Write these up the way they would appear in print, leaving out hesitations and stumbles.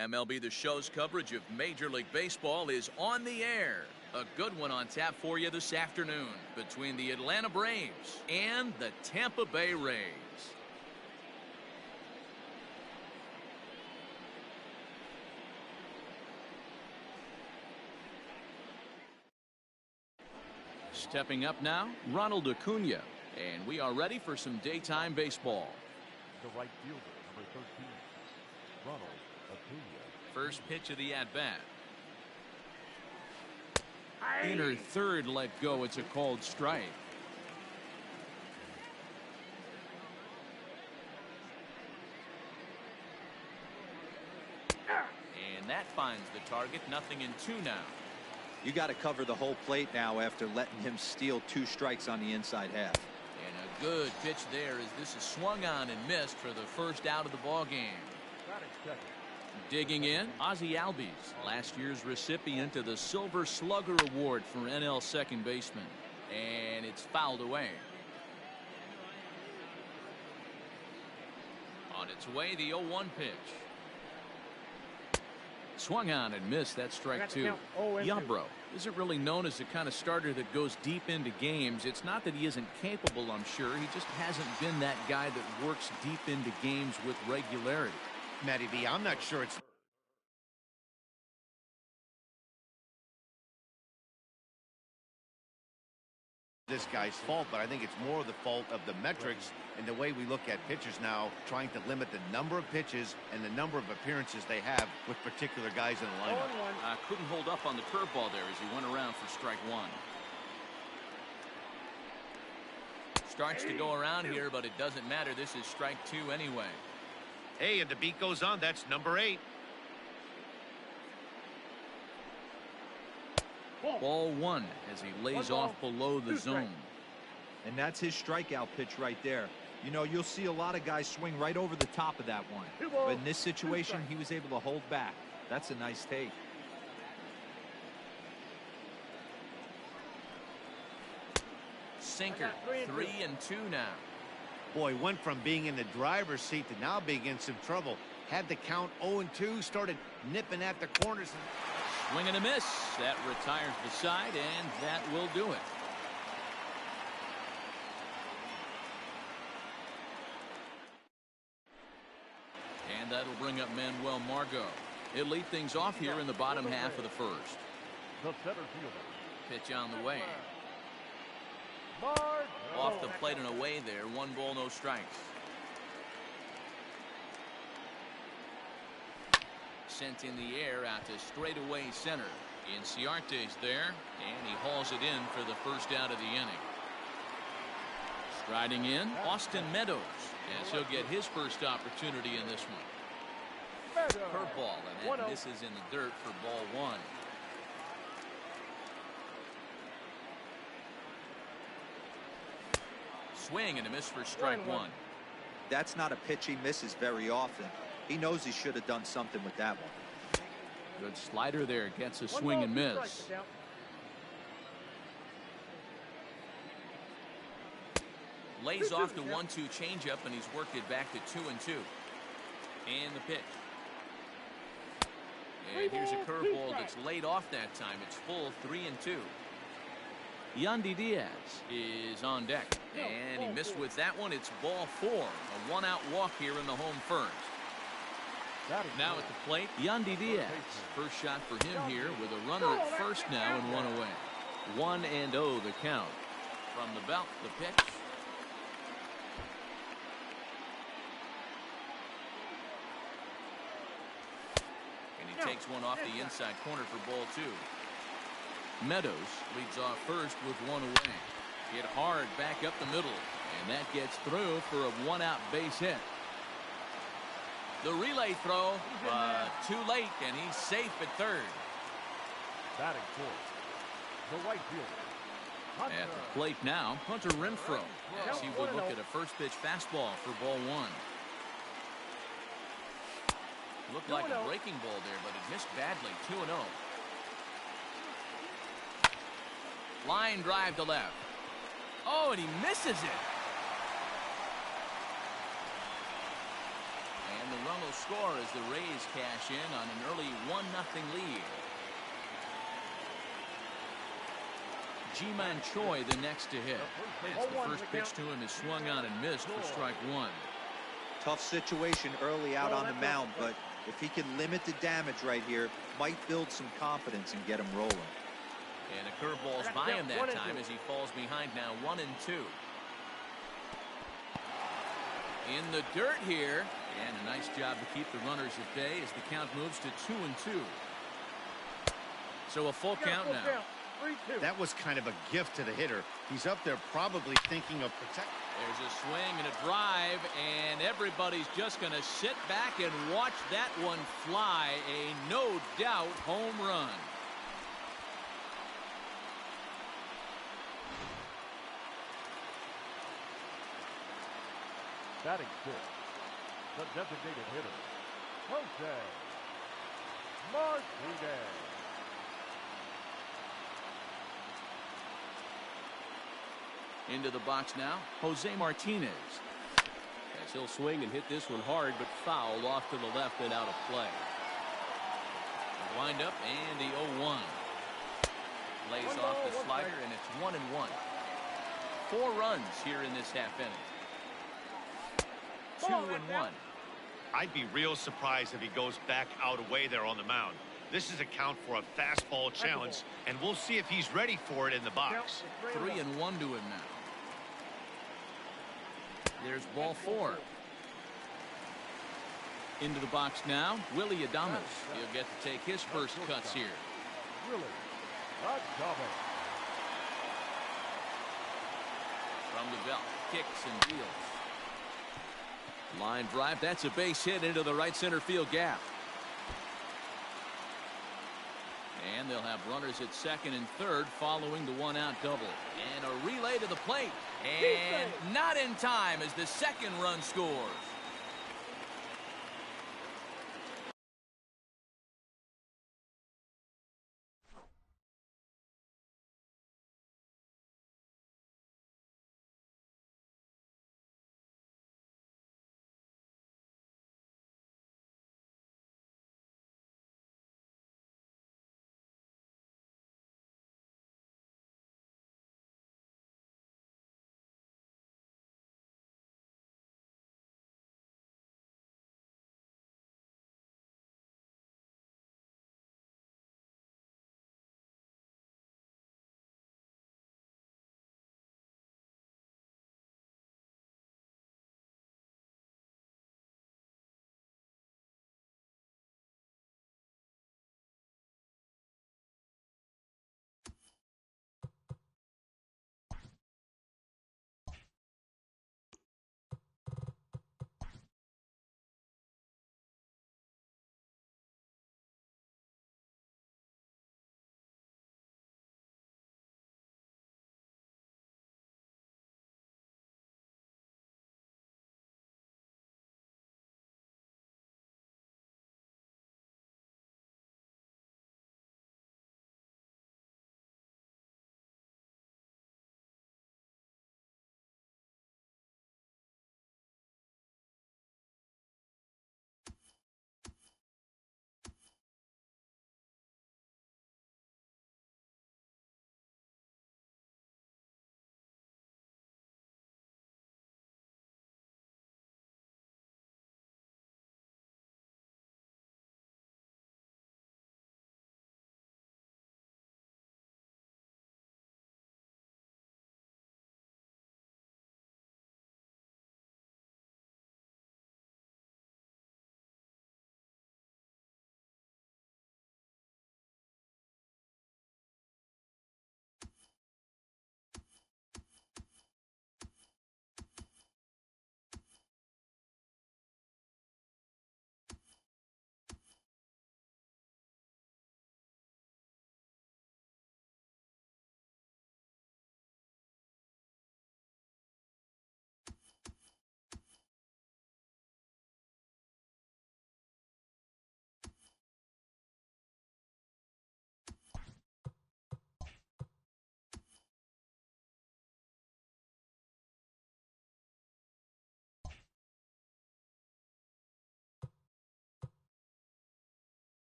MLB The Show's coverage of Major League Baseball is on the air. A good one on tap for you this afternoon between the Atlanta Braves and the Tampa Bay Rays. Stepping up now, Ronald Acuna, and we are ready for some daytime baseball. The right fielder, number 13, Ronald Acuna. First pitch of the at-bat. Inner third let go. It's a called strike. And that finds the target. 0-2 now. You got to cover the whole plate now after letting him steal 2 strikes on the inside half. And a good pitch there as this is swung on and missed for the first out of the ball game. Digging in, Ozzie Albies, last year's recipient of the Silver Slugger Award for NL second baseman. And it's fouled away. On its way, the 0-1 pitch. Swung on and missed. That strike 2. Yabro isn't really known as the kind of starter that goes deep into games. It's not that he isn't capable, I'm sure. He just hasn't been that guy that works deep into games with regularity. Matty B, I'm not sure it's this guy's fault, but I think it's more the fault of the metrics and the way we look at pitchers now, trying to limit the number of pitches and the number of appearances they have with particular guys in the lineup. Couldn't hold up on the curveball there as he went around for strike 1. Starts to go around here, but it doesn't matter. This is strike 2 anyway. Hey, and the beat goes on. That's number 8. Ball 1 as he lays off below the zone. And that's his strikeout pitch right there. You know, you'll see a lot of guys swing right over the top of that one. But in this situation, he was able to hold back. That's a nice take. Sinker, 3-2 now. Boy, went from being in the driver's seat to now being in some trouble. Had the count 0-2, started nipping at the corners. Swing and a miss. That retires the side, and that will do it. And that'll bring up Manuel Margot. He'll lead things off here in the bottom half of the first. The center fielder. Pitch on the way. Off the plate and away there. 1 ball, no strikes. Sent in the air out to straightaway center. Inciarte's there, and he hauls it in for the first out of the inning. Striding in, Austin Meadows, as he'll get his first opportunity in this one. Curveball, and that misses in the dirt for ball 1. Swing and a miss for strike 1. That's not a pitch he misses very often. He knows he should have done something with that one. Good slider there. Gets a swing and miss. Lays off the 1-2 changeup, and he's worked it back to 2-2. And the pitch. And here's a curveball that's laid off that time. It's full 3-2. Yandy Diaz is on deck. And he missed with that one. It's ball 4. A 1-out walk here in the home first. Now at the plate, Yandy Diaz. First shot for him here with a runner at first now and 1 away. 1-0 the count. From the belt, the pitch. And he takes one off the inside corner for ball 2. Meadows leads off first with 1 away. Hit hard back up the middle, and that gets through for a 1-out base hit. The relay throw, too late, and he's safe at third. Batting fourth, the right fielder. At the plate now, Hunter Renfroe, as he would look at a first pitch fastball for ball 1. Looked like a breaking ball there, but it missed badly. 2-0. Line drive to left. Oh, and he misses it. And the run will score as the Rays cash in on an early 1-0 lead. Ji-Man Choi the next to hit. As the first pitch to him is swung on and missed for strike one. Tough situation early out on the mound, but if he can limit the damage right here, might build some confidence and get him rolling. And a curveball's by him that time as he falls behind now 1-2. In the dirt here, and a nice job to keep the runners at bay as the count moves to 2-2. So a full count now. That was kind of a gift to the hitter. He's up there probably thinking of protect. There's a swing and a drive, and everybody's just going to sit back and watch that one fly. A no-doubt home run. Batting fifth, the designated hitter, Jose Martinez. Into the box now, Jose Martinez. As he'll swing and hit this one hard, but foul off to the left and out of play. Wind up and the 0-1. Lays off the slider and it's 1-1. 4 runs here in this half inning. 2-1. I'd be real surprised if he goes back out away there on the mound. This is a count for a fastball challenge, and we'll see if he's ready for it in the box. 3-1 to him now. There's ball 4. Into the box now, Willie Adames. He'll get to take his first cuts here. Willie Adames. From the belt, kicks and deals. Line drive, that's a base hit into the right center field gap. And they'll have runners at second and third following the 1-out double. And a relay to the plate. And not in time as the second run scores.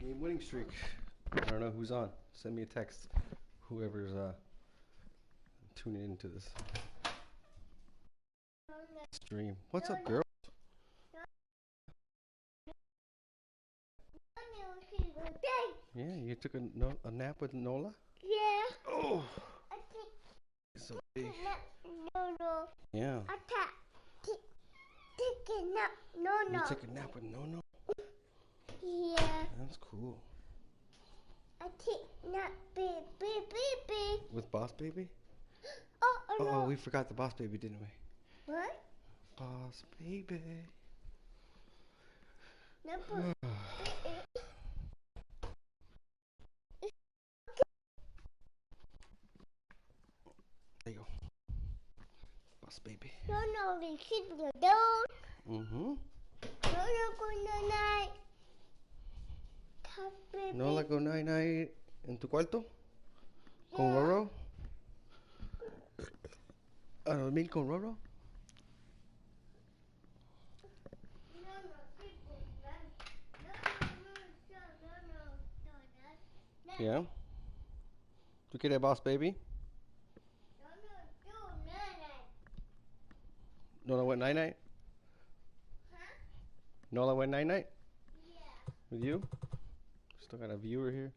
Game winning streak. I don't know who's on. Send me a text. Whoever's tuning into this stream. What's up, girl? Yeah, you took a nap with Nola? Yeah. Oh, I think it's so big. no. Yeah. I take a nap. No. You took a nap with Nono? Yeah. That's cool. I take nap, baby. With Boss Baby? Oh, Oh, no. we forgot the Boss Baby, didn't we? What? Boss Baby. No, There you go. Boss Baby. No, we keep the door. Mm-hmm. No, good night. Baby. Nola, go night-night. ¿En tu cuarto? ¿Con Yeah. Roro? ¿A dormir con Roro? Yeah. ¿Tú quieres Boss Baby? Nola went night-night? Huh? Nola went night-night? Yeah. With you? Still got a viewer here.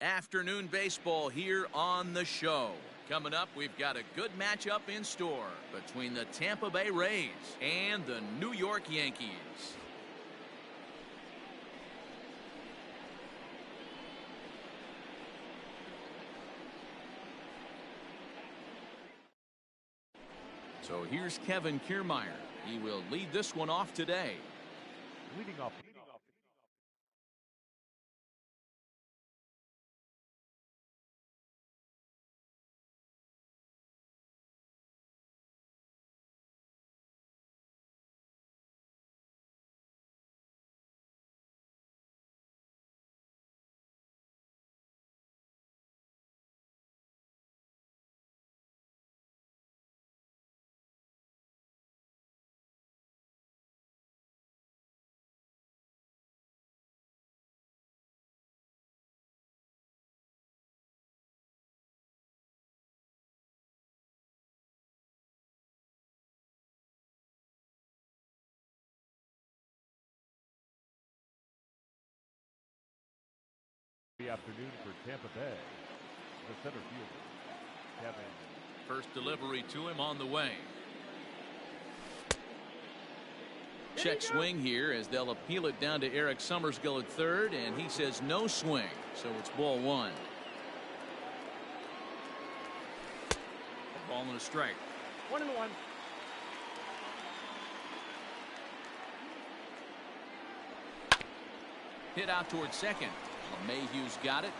Afternoon baseball here on the show. Coming up, we've got a good matchup in store between the Tampa Bay Rays and the New York Yankees. So here's Kevin Kiermaier. He will lead this one off today. Leading off. The afternoon for Tampa Bay. The center fielder, Kevin. First delivery to him on the way. Check swing here as they'll appeal it down to Eric Summersgill at third, and he says no swing, so it's ball one. Ball and a strike. 1-1. Hit out towards second. Mayhew's got it,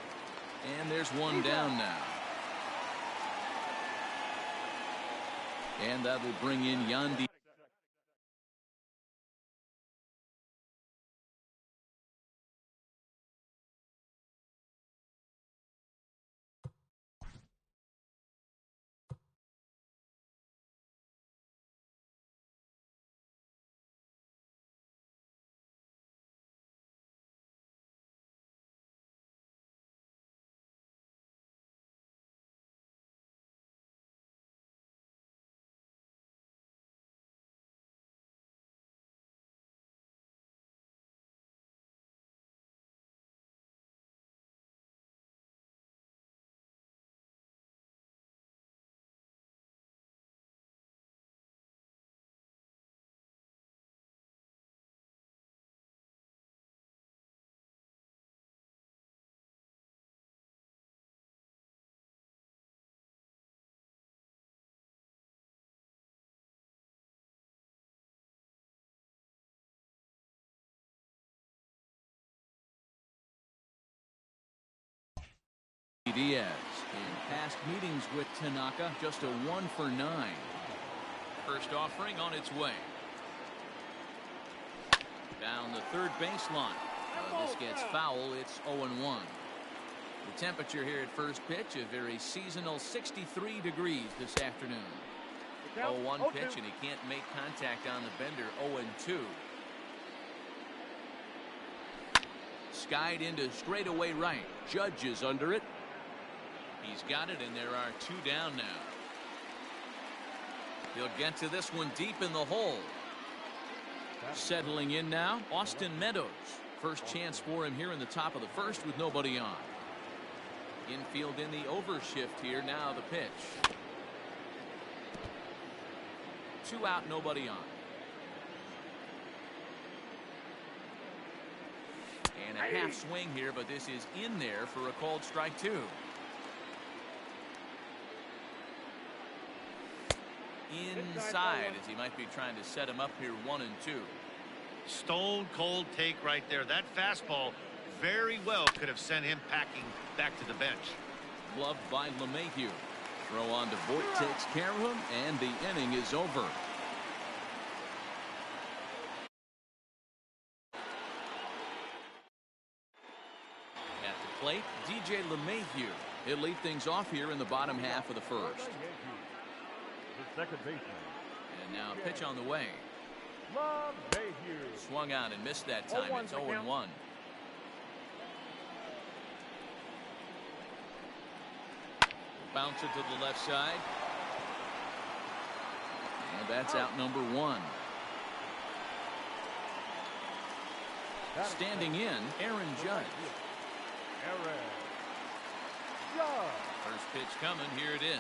and there's one down now. And that will bring in Yandy. Diaz in past meetings with Tanaka, just a 1 for 9. First offering on its way. Down the third baseline. This gets foul. It's 0-1. The temperature here at first pitch, a very seasonal 63 degrees this afternoon. 0-1 pitch, and he can't make contact on the bender. 0-2. Skied into straightaway right. Judge is under it. He's got it, and there are 2 down now. He'll get to this one deep in the hole. Settling in now, Austin Meadows. First chance for him here in the top of the first with nobody on. Infield in the overshift here. Now the pitch. 2 out, nobody on. And a half swing here, but this is in there for a called strike 2. Inside, as he might be trying to set him up here 1-2. Stone cold take right there. That fastball very well could have sent him packing back to the bench. Gloved by LeMahieu. Throw on to Voit takes care of him, and the inning is over. At the plate, DJ LeMahieu. He'll lead things off here in the bottom half of the first. The second baseman. And now pitch on the way. LeMahieu. Swung out and missed that time. It's 0-1. Bounce it to the left side. And that's out number 1. Standing in, Aaron Judge. First pitch coming. Here it is.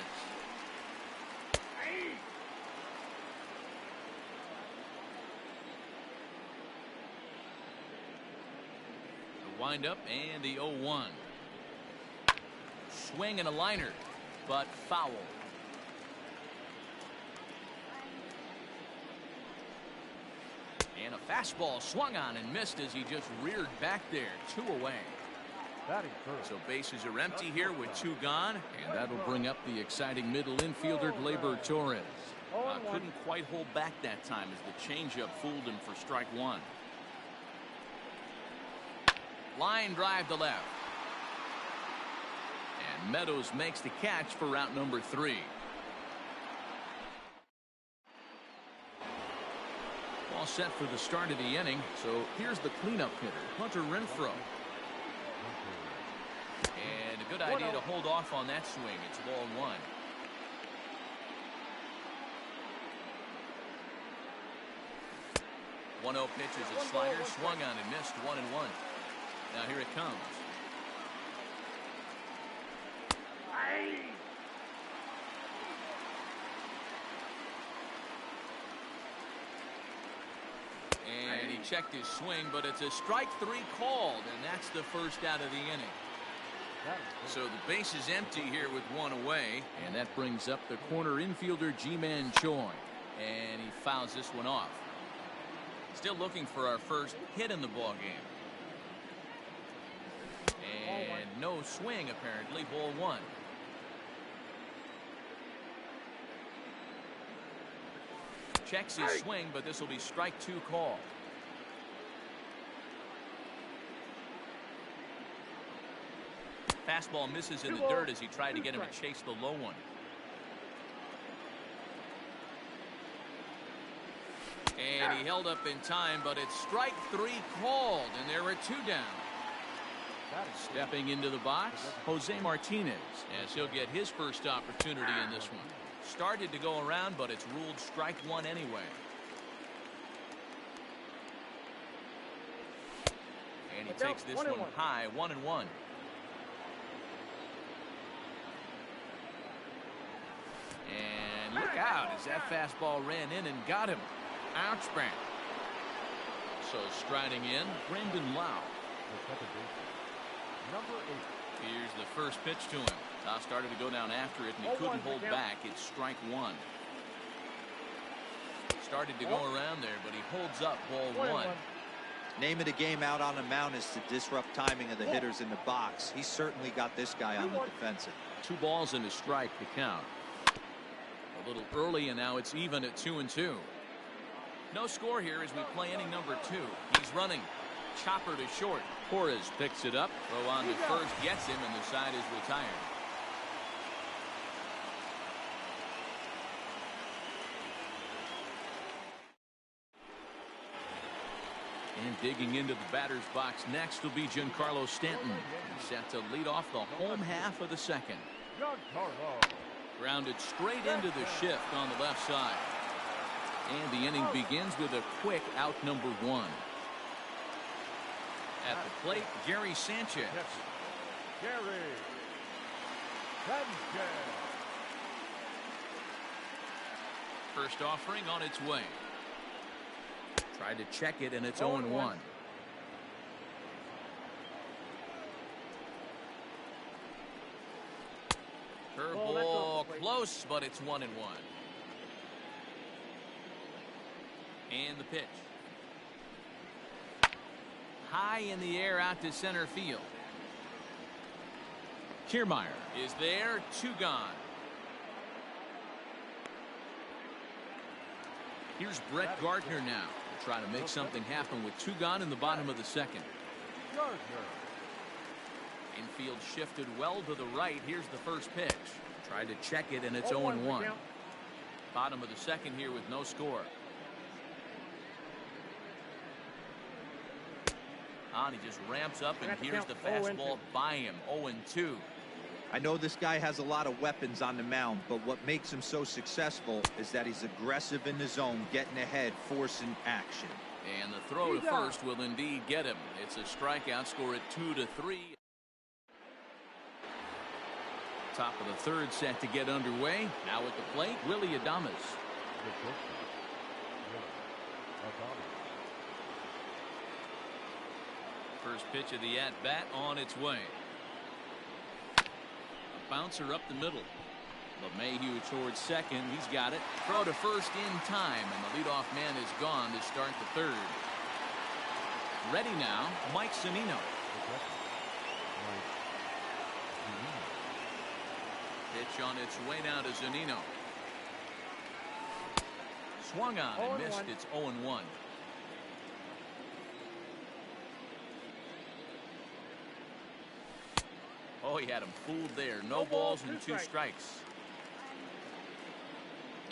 The windup and the 0-1. Swing and a liner, but foul. And a fastball swung on and missed as he just reared back there. 2 away. So bases are empty here with 2 gone, and that'll bring up the exciting middle infielder Gleyber Torres. Couldn't quite hold back that time as the changeup fooled him for strike 1. Line drive to left. And Meadows makes the catch for out number 3. All set for the start of the inning. So here's the cleanup hitter, Hunter Renfroe. And a good idea to hold off on that swing. It's ball 1. One-0 pitch is a slider, swung on and missed. 1-1. Now here it comes. And he checked his swing, but it's a strike 3 called, and that's the first out of the inning. So the base is empty here with 1 away, and that brings up the corner infielder Ji-Man Choi, and he fouls this one off. Still looking for our first hit in the ball game. And no swing apparently. Ball 1. Checks his swing, but this will be strike 2 call. Fastball misses in the dirt as he tried to get him to chase the low one. And he held up in time, but it's strike 3 called, and there are 2 down. Stepping into the box, Jose Martinez, as he'll get his first opportunity in this one. Started to go around, but it's ruled strike 1 anyway. And he takes this one high, 1-1. And look out as that fastball ran in and got him. Ouch bang. So striding in, Brandon Lau. Number 8. Here's the first pitch to him. Toss started to go down after it, and he couldn't hold back. It's strike 1. Started to go around there, but he holds up. Ball 1. Name of the game out on the mound is to disrupt timing of the hitters in the box. He's certainly got this guy on the defensive. 2 balls and a strike to count. A little early, and now it's even at 2-2. No score here as we play inning number 2. He's running. Chopper to short. Torres picks it up. Throw on to first, gets him, and the side is retired. And digging into the batter's box next will be Giancarlo Stanton. He's set to lead off the home half of the second. Grounded straight into the shift on the left side. And the inning begins with a quick out number 1. At the plate, Gary Sanchez. First offering on its way. Tried to check it, and it's 0-1. Curveball close, but it's 1-1. And the pitch. High in the air out to center field. Kiermaier is there. 2 gone. Here's Brett Gardner now. Trying to make something happen with 2 gone in the bottom of the second. Infield shifted well to the right. Here's the first pitch. Tried to check it, and it's 0-1. Bottom of the second here with no score. On, he just ramps up, and here's the fastball by him. 0-2. I know this guy has a lot of weapons on the mound, but what makes him so successful is that he's aggressive in the zone, getting ahead, forcing action. And the throw to first will indeed get him. It's a strikeout. Score at 2-3. Top of the third set to get underway. Now at the plate, Willie Adames. First pitch of the at-bat on its way. A bouncer up the middle. LeMahieu towards second. He's got it. Throw to first in time, and the leadoff man is gone to start the third. Ready now, Mike Zunino. Pitch on its way now to Zunino. Swung on and missed. It's 0-1. Oh, he had him fooled there. No balls and 2 strikes.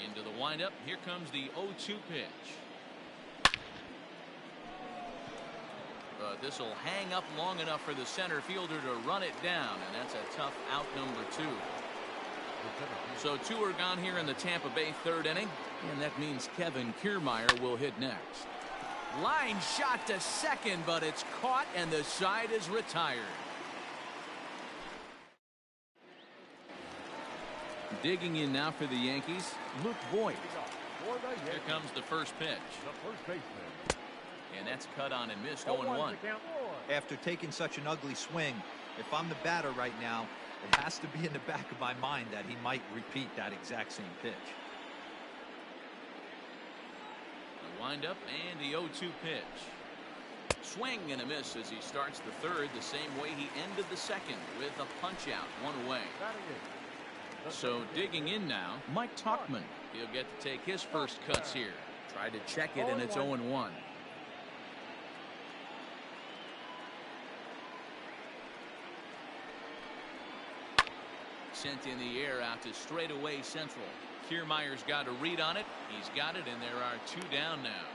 Into the windup. Here comes the 0-2 pitch. But this will hang up long enough for the center fielder to run it down, and that's a tough out number 2. So 2 are gone here in the Tampa Bay third inning, and that means Kevin Kiermaier will hit next. Line shot to second, but it's caught, and the side is retired. Digging in now for the Yankees, Luke Voigt. Here comes the first pitch. And that's cut on and missed. 0-1. After taking such an ugly swing, if I'm the batter right now, it has to be in the back of my mind that he might repeat that exact same pitch. The windup and the 0-2 pitch. Swing and a miss as he starts the third the same way he ended the second, with a punch out, 1 away. So digging in now, Mike Tauchman. He'll get to take his first cuts here. Tried to check it, and it's 0-1. Sent in the air out to straightaway central. Kiermaier's got a read on it. He's got it, and there are 2 down now.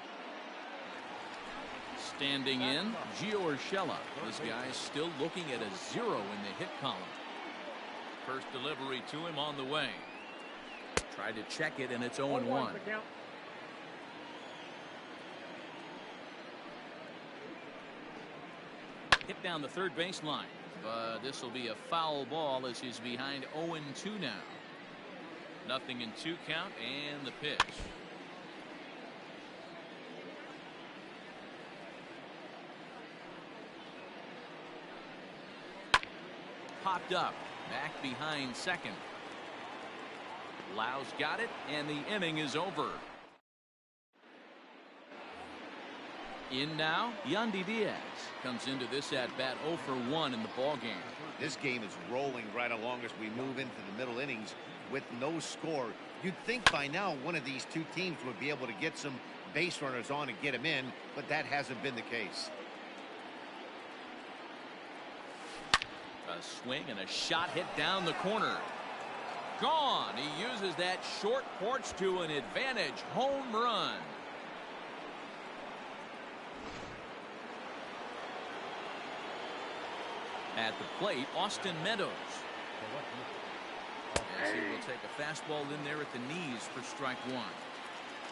Standing in, Gio Urshela. This guy is still looking at a 0 in the hit column. First delivery to him on the way. Tried to check it, and it's 0-1. Hit down the third baseline. But this will be a foul ball as he's behind 0-2 now. Nothing in 2 count, and the pitch. Popped up. Back behind second. Lau's got it, and the inning is over. In now, Yandy Diaz comes into this at-bat 0 for 1 in the ballgame. This game is rolling right along as we move into the middle innings with no score. You'd think by now one of these 2 teams would be able to get some base runners on and get them in, but that hasn't been the case. A swing and a shot hit down the corner. Gone. He uses that short porch to an advantage home run. At the plate, Austin Meadows. As he will take a fastball in there at the knees for strike 1.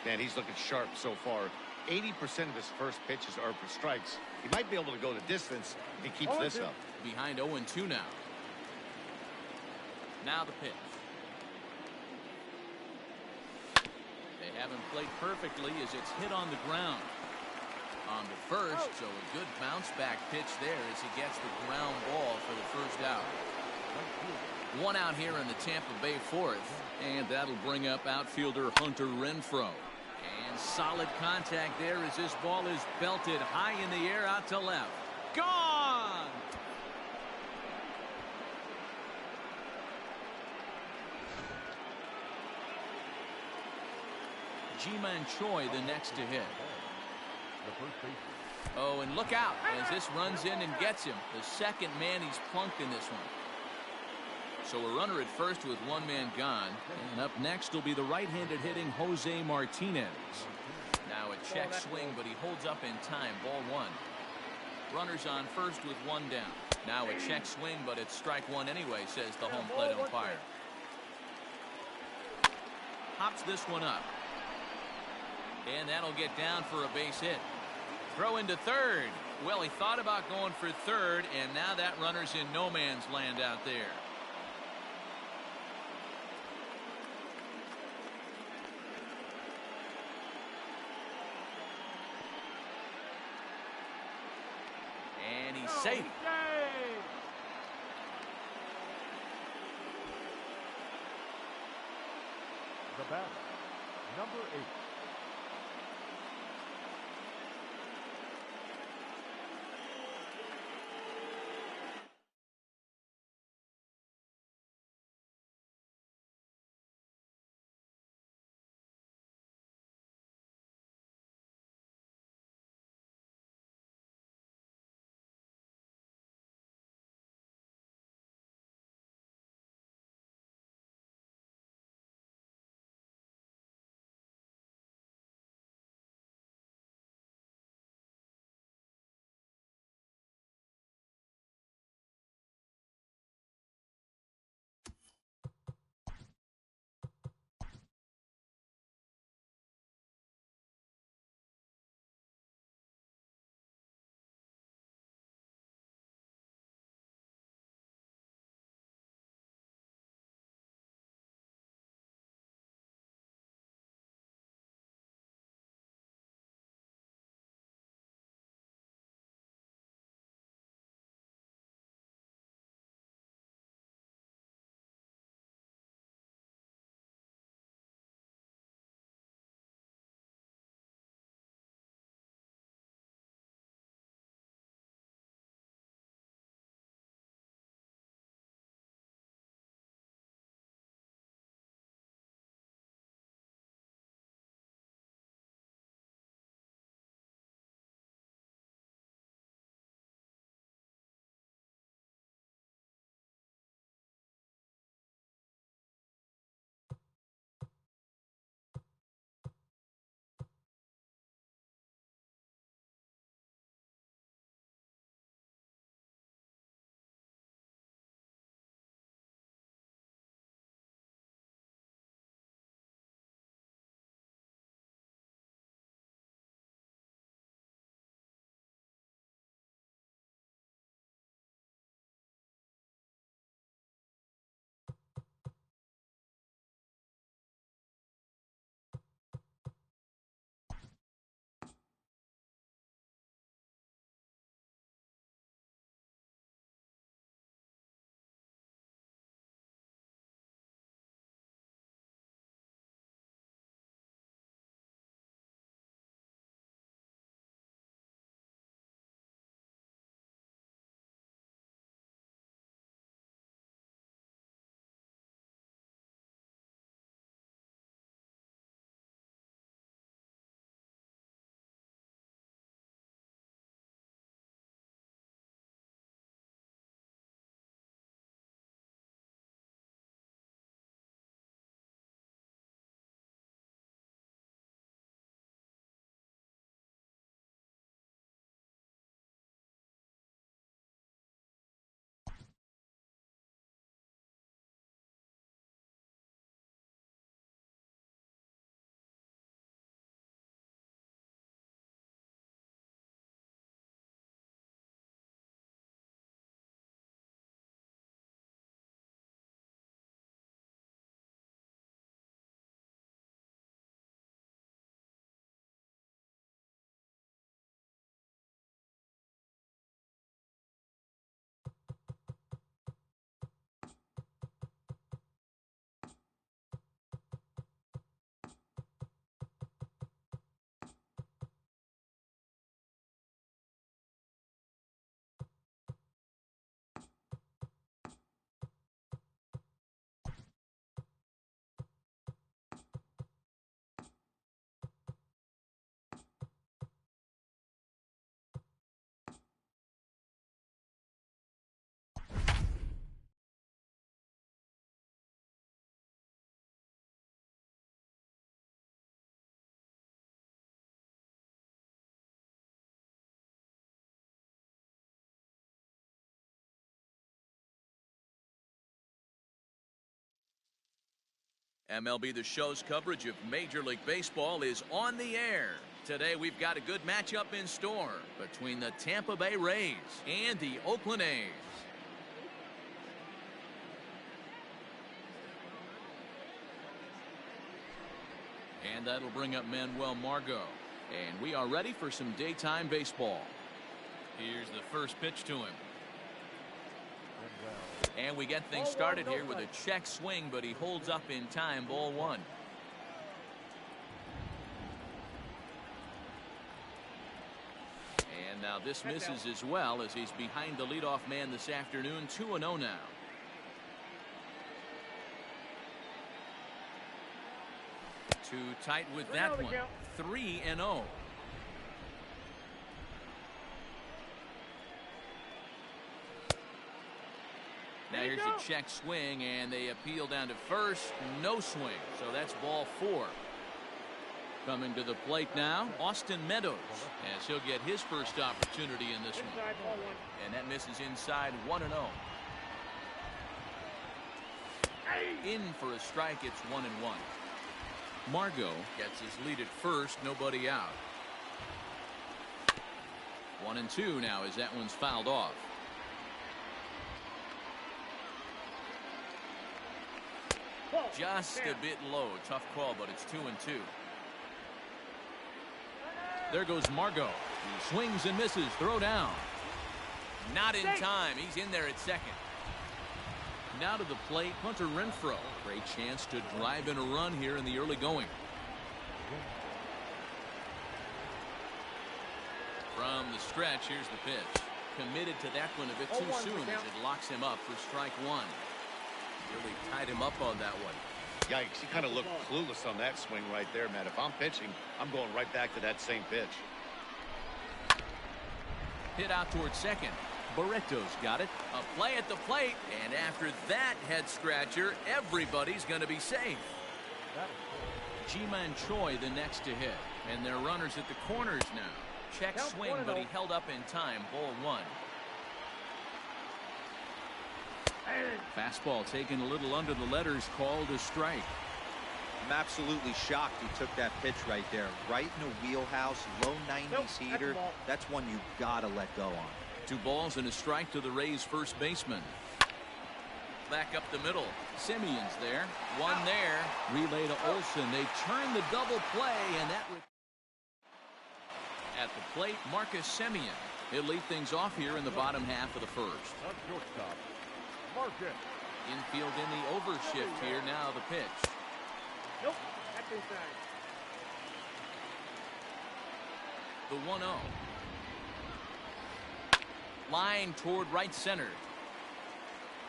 Man, he's looking sharp so far. 80% of his first pitches are for strikes. He might be able to go the distance if he keeps this up. Behind 0-2 now. Now the pitch. They have him played perfectly as it's hit on the ground. On the first, so a good bounce back pitch there as he gets the ground ball for the first out. 1 out here in the Tampa Bay fourth, and that'll bring up outfielder Hunter Renfroe. And solid contact there as this ball is belted high in the air out to left. Gone! Ji-Man Choi the next to hit. Oh, and look out as this runs in and gets him. The second man he's plunked in this one. So a runner at first with 1 man gone. And up next will be the right-handed hitting Jose Martinez. Now a check swing, but he holds up in time. Ball 1. Runners on first with 1 down. Now a check swing, but it's strike 1 anyway, says the home plate umpire. Hops this one up. And that'll get down for a base hit. Throw into third. Well, he thought about going for third, and now that runner's in no man's land out there. safe. The batter, number 8. MLB The Show's coverage of Major League Baseball is on the air. Today we've got a good matchup in store between the Tampa Bay Rays and the Oakland A's. And that'll bring up Manuel Margot. And we are ready for some daytime baseball. Here's the first pitch to him. And we get things started here with a check swing, but he holds up in time. Ball one. And now this misses as well, as he's behind the leadoff man this afternoon. 2-0 now. Too tight with that one. 3-0. Now here's a check swing, and they appeal down to first. No swing, so that's ball four. Coming to the plate now, Austin Meadows, as he'll get his first opportunity in this one. And that misses inside. 1-0. In for a strike. It's 1-1. Margot gets his lead at first. Nobody out. 1-2 now as that one's fouled off. Just a bit low. Tough call, but it's 2-2. There goes Margot. He swings and misses. Throw down. Not in time. He's in there at second. Now to the plate, Hunter Renfroe. Great chance to drive in a run here in the early going. From the stretch, here's the pitch. Committed to that one a bit too soon as it locks him up for strike one. Really tied him up on that one. Yikes, he kind of looked clueless on that swing right there, Matt. If I'm pitching, I'm going right back to that same pitch. Hit out towards second. Barreto's got it. A play at the plate, and after that head scratcher, everybody's going to be safe. Ji-Man Choi the next to hit, and they're runners at the corners now. Check swing, but he held up in time. Ball one. Fastball taken a little under the letters, called a strike. I'm absolutely shocked he took that pitch right there. Right in the wheelhouse, low 90s heater. That's one you gotta let go on. 2 balls and a strike to the Rays first baseman. Back up the middle. Simeon's there. One there. Relay to Olsen. They turn the double play, and that at the plate, Marcus Semien. He'll lead things off here in the bottom half of the first. Infield in the overshift here. Now the pitch. Nope, that's inside. The 1-0. Line toward right center.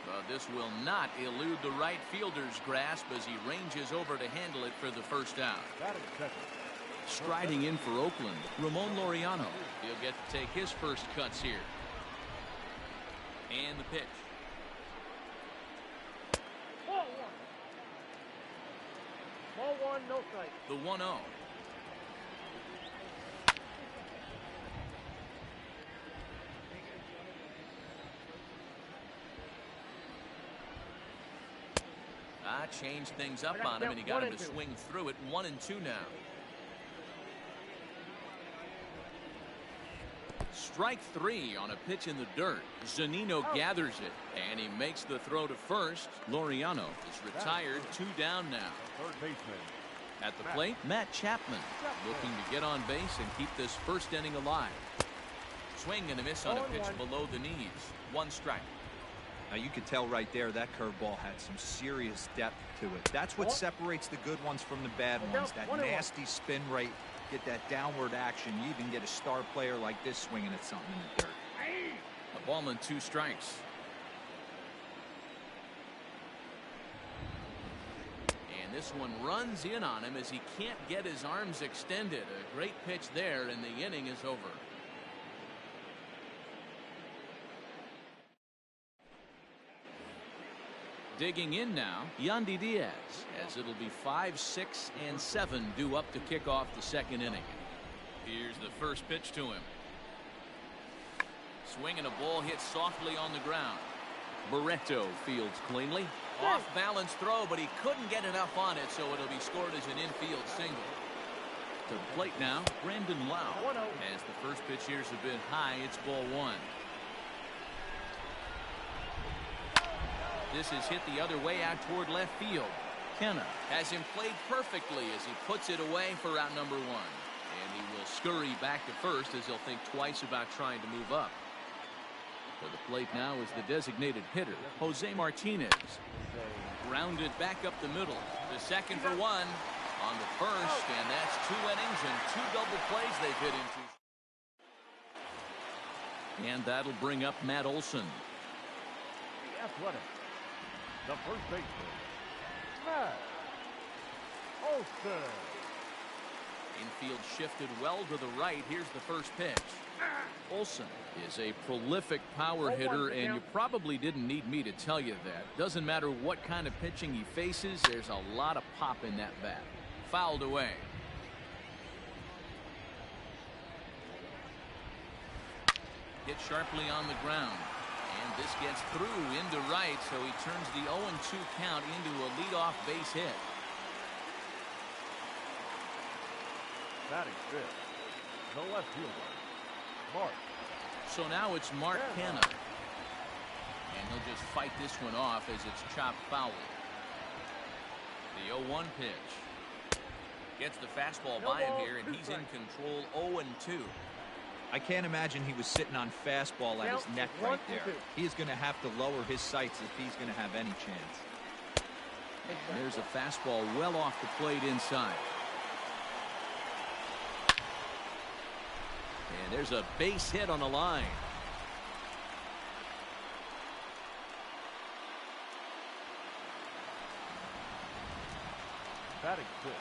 But this will not elude the right fielder's grasp as he ranges over to handle it for the first out. Striding in for Oakland, Ramon Laureano. He'll get to take his first cuts here. And the pitch. Ball one, no strike. The 1-0. Changed things up on him, and he got him to swing through it. 1-2 now. Strike 3 on a pitch in the dirt. Zunino gathers it, and he makes the throw to first. Laureano is retired. 2 down now. Third baseman. At the plate, Matt Chapman looking to get on base and keep this first inning alive. Swing and a miss on a pitch below the knees. 1 strike. Now you can tell right there that curveball had some serious depth to it. That's what separates the good ones from the bad ones. That nasty spin rate, get that downward action. You even get a star player like this swinging at something in the dirt. A ball and 2 strikes. And this one runs in on him as he can't get his arms extended. A great pitch there, and the inning is over. Digging in now, Yandy Diaz, as it'll be 5, 6, and 7 due up to kick off the second inning. Here's the first pitch to him. Swinging a ball hit softly on the ground. Barreto fields cleanly. Off balance throw, but he couldn't get enough on it, so it'll be scored as an infield single. To the plate now, Brandon Lau. As the first pitch here's a bit high, it's ball 1. This is hit the other way out toward left field. Kenna has him played perfectly as he puts it away for out number 1. And he will scurry back to first as he'll think twice about trying to move up. For the plate now is the designated hitter, Jose Martinez. Grounded back up the middle. The second for one on the first, and that's 2 innings and 2 double plays they've hit into. And that'll bring up Matt Olson. The Athletic, the first baseman, Matt Olson. Infield shifted well to the right. Here's the first pitch. Olson is a prolific power hitter, and you probably didn't need me to tell you that. Doesn't matter what kind of pitching he faces, there's a lot of pop in that bat. Fouled away. Hit sharply on the ground. And this gets through into right, so he turns the 0-2 count into a leadoff base hit. Batting fifth, the left fielder, Mark. So now it's Mark Canha. And he'll just fight this one off as it's chopped foul. The 0-1 pitch. Gets the fastball by him here, and he's in control. 0-2. I can't imagine he was sitting on fastball at his neck right there. He is going to have to lower his sights if he's going to have any chance. There's a fastball well off the plate inside. And there's a base hit on the line. Batting fifth,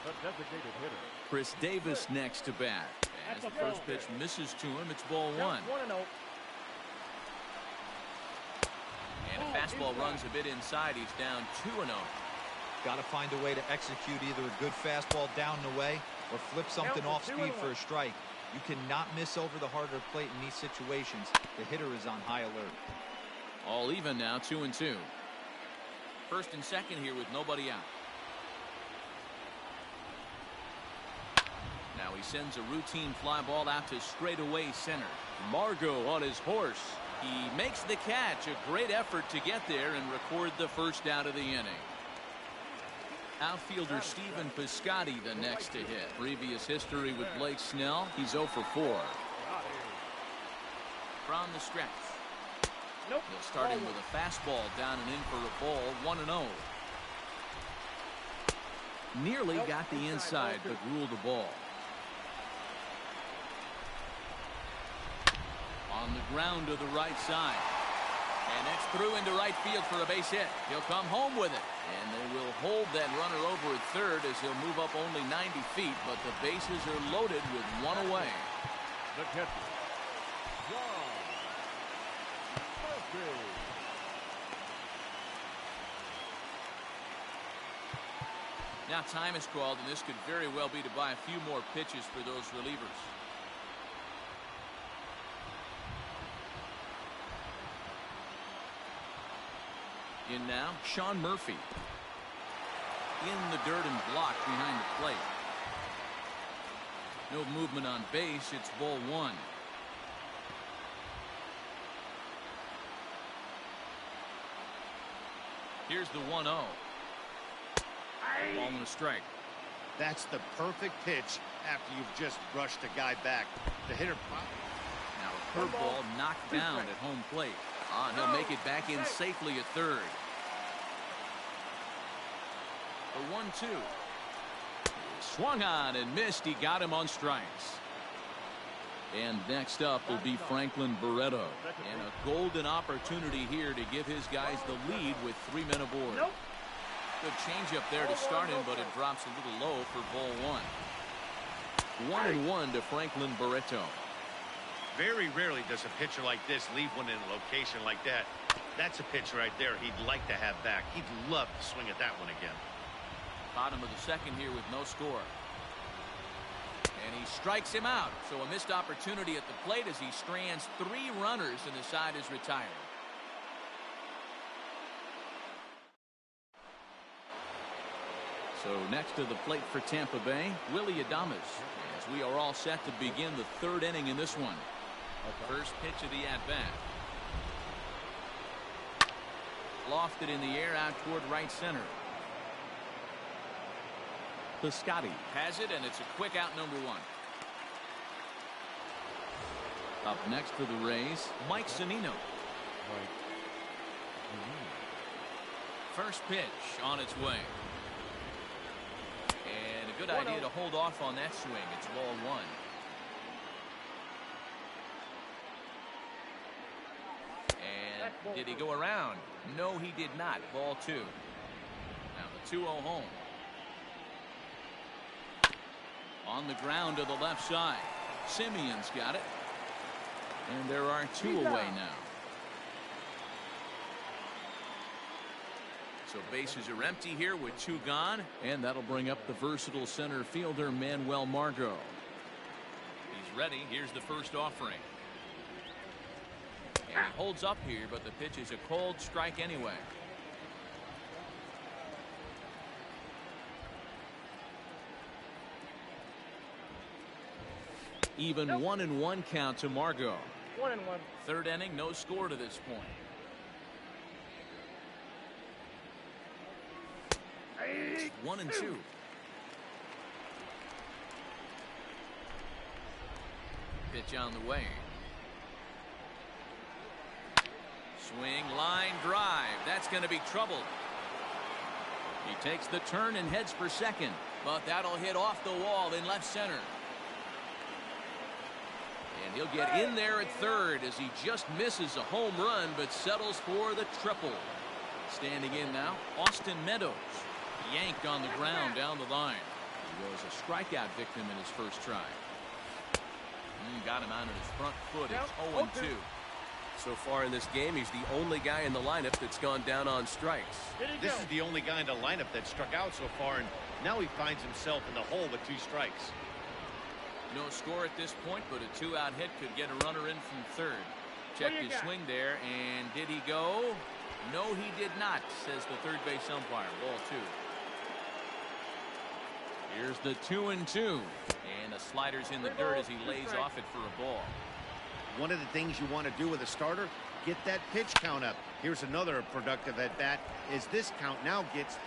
the designated hitter, Chris Davis next to bat. As the first pitch misses to him, it's ball 1. And a fastball runs a bit inside. He's down 2-0. Got to find a way to execute either a good fastball down and away or flip something off speed for a strike. You cannot miss over the harder plate in these situations. The hitter is on high alert. All even now, 2-2. First and second here with nobody out. Now he sends a routine fly ball out to straightaway center. Margot on his horse. He makes the catch. A great effort to get there and record the first out of the inning. Outfielder Stephen Piscotty the next to hit. Previous history with Blake Snell. He's 0 for 4. From the stretch. He'll start him with a fastball down and in for a ball. 1-0. Nearly got the inside, but ruled the ball. On the ground to the right side. And that's through into right field for a base hit. He'll come home with it. And they will hold that runner over at third as he'll move up only 90 feet. But the bases are loaded with one away. The catcher, John Murphy. Now time is called, and this could very well be to buy a few more pitches for those relievers. In now, Sean Murphy. In the dirt and blocked behind the plate. No movement on base. It's ball 1. Here's the 1-0. Ball and a strike. That's the perfect pitch after you've just brushed a guy back. The hitter. Now a curveball knocked down at home plate. And he'll make it back in safely at third. The 1-2. Swung on and missed. He got him on strikes. And next up will be Franklin Barreto. And a golden opportunity here to give his guys the lead with 3 men aboard. Good changeup there to start him, but it drops a little low for ball 1. 1-1 to Franklin Barreto. Very rarely does a pitcher like this leave one in a location like that. That's a pitch right there he'd like to have back. He'd love to swing at that one again. Bottom of the second here with no score. And he strikes him out. So a missed opportunity at the plate as he strands 3 runners and the side is retired. So next to the plate for Tampa Bay, Willie Adames. As we are all set to begin the 3rd inning in this one. First pitch of the at-bat. Lofted in the air out toward right center. Piscotty has it, and it's a quick out, number 1. Up next for the Rays, Mike Zunino. First pitch on its way. And a good idea to hold off on that swing. It's ball one. And did he go around? No, he did not. Ball two. Now the 2-0 home. On the ground to the left side. Simeon's got it. And there are two away now. So bases are empty here with two gone. And that'll bring up the versatile center fielder Manuel Margot. He's ready. Here's the first offering. And he holds up here, but the pitch is a cold strike anyway. Even 1-1 count to Margot. 1-1. Third inning, no score to this point. 1-2. Pitch on the way. Swing, line, drive. That's going to be trouble. He takes the turn and heads for second, but that'll hit off the wall in left center. And he'll get in there at third as he just misses a home run but settles for the triple. Standing in now, Austin Meadows. Yanked on the ground down the line. He was a strikeout victim in his first try. Got him out of his front foot. It's 0-2. So far in this game, he's the only guy in the lineup that's gone down on strikes. This is the only guy in the lineup that struck out so far, and now he finds himself in the hole with 2 strikes. No score at this point, but a 2-out hit could get a runner in from third. Checked his swing there, and did he go? No, he did not, says the third base umpire. Ball 2. Here's the 2-2. And the slider's in the dirt as he lays off it for a ball. One of the things you want to do with a starter, get that pitch count up. Here's another productive at bat as this count now gets.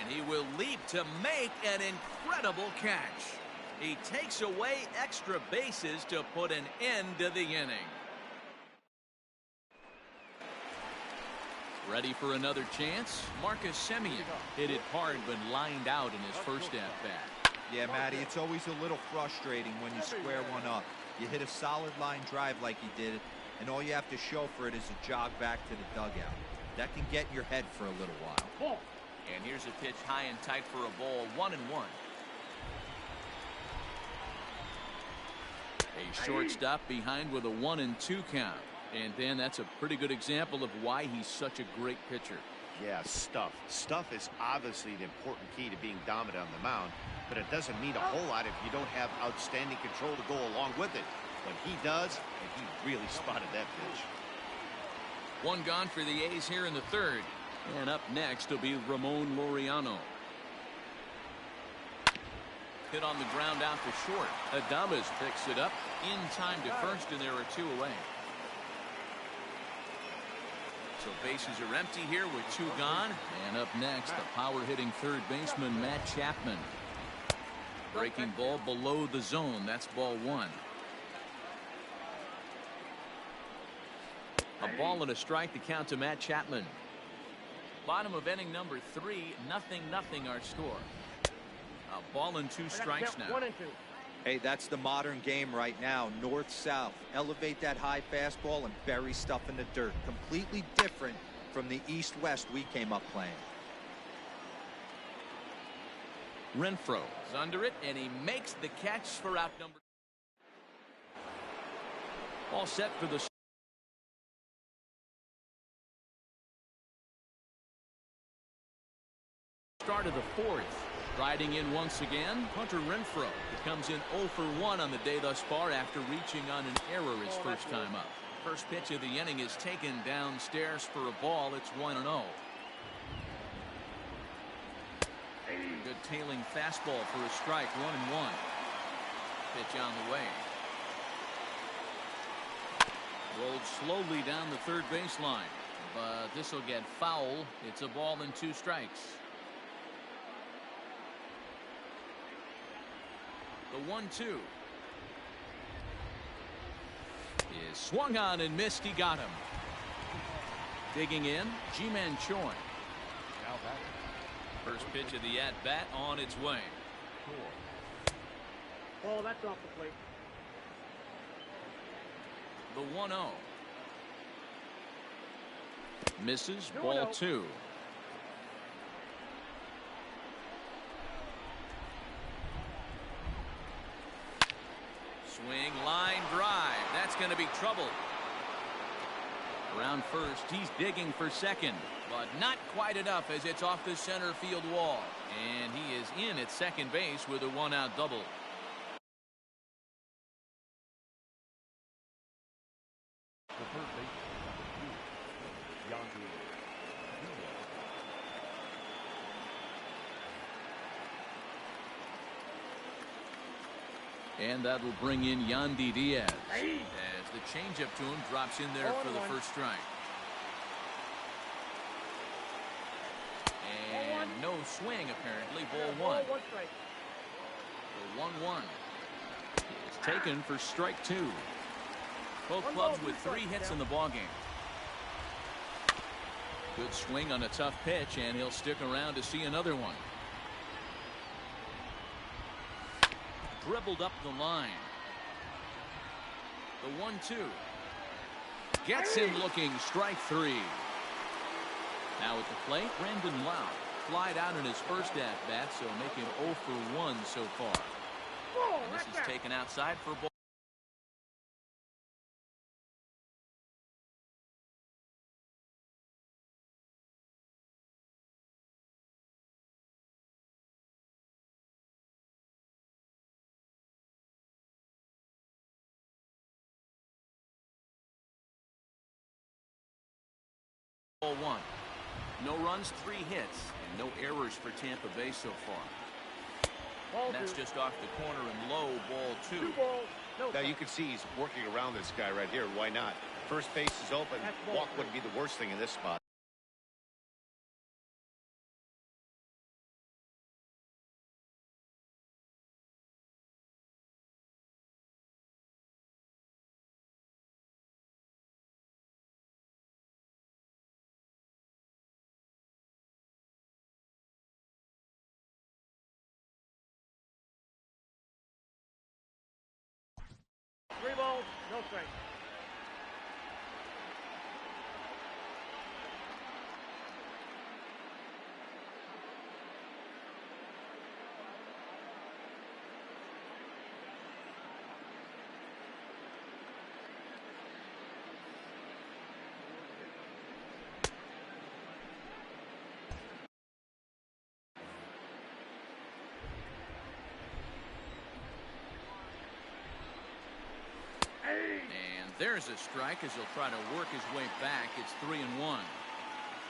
And he will leap to make an incredible catch. He takes away extra bases to put an end to the inning. Ready for another chance? Marcus Semien hit it hard but lined out in his first at-bat. Yeah, Matty, it's always a little frustrating when you square one up. You hit a solid line drive like he did, and all you have to show for it is a jog back to the dugout. That can get in your head for a little while. And here's a pitch high and tight for a ball. 1-1. A shortstop behind with a 1-2 count. And then that's a pretty good example of why he's such a great pitcher. Yeah, stuff. Stuff is obviously the important key to being dominant on the mound, but it doesn't mean a whole lot if you don't have outstanding control to go along with it. But he does, and he really spotted that pitch. One gone for the A's here in the third. And up next will be Ramon Laureano. Hit on the ground out to short. Adames picks it up in time to first, and there are 2 away. So bases are empty here with 2 gone. And up next, the power-hitting third baseman, Matt Chapman. Breaking ball below the zone. That's ball 1. A ball and a strike to count to Matt Chapman. Bottom of inning number 3, 0-0 our score. A ball and 2 strikes now. 1-2. Hey, that's the modern game right now. North-south. Elevate that high fastball and bury stuff in the dirt. Completely different from the east-west we came up playing. Renfroe is under it, and he makes the catch for out number. All set for the start of the 4th. Riding in once again, Hunter Renfroe. He comes in 0 for 1 on the day thus far after reaching on an error his first time up. First pitch of the inning is taken downstairs for a ball. It's 1-0. Good tailing fastball for a strike. 1-1. Pitch on the way. Rolled slowly down the third baseline, but this will get foul. It's a ball and 2 strikes. The 1-2. is swung on and missed. He got him. Digging in, G-Man Choi. Now back. First pitch of the at-bat on its way. Oh, that's off the plate. The 1-0. Misses, ball 2. Swing, line drive. That's going to be trouble. Around first, he's digging for second, but not quite enough as it's off the center field wall. And he is in at second base with a one-out double. The third baseman, number 2, Yandy. And that will bring in Yandy Diaz as the changeup to him drops in there for the first strike. And no swing apparently. Ball 1. The 1-1 is taken for strike 2. Both clubs with 3 hits in the ballgame. Good swing on a tough pitch, and he'll stick around to see another one. Dribbled up the line. The 1-2 gets him looking. Strike 3. Now at the plate, Brandon Lau flied out in his first at bat, so make him 0 for 1 so far. And this is taken outside for ball. Ball 1. No runs, 3 hits, and no errors for Tampa Bay so far. And that's just off the corner and low. Ball 2. Now you can see he's working around this guy right here. Why not? First base is open. Walk wouldn't be the worst thing in this spot. Three balls, no strikes. And there's a strike as he'll try to work his way back. It's 3-1.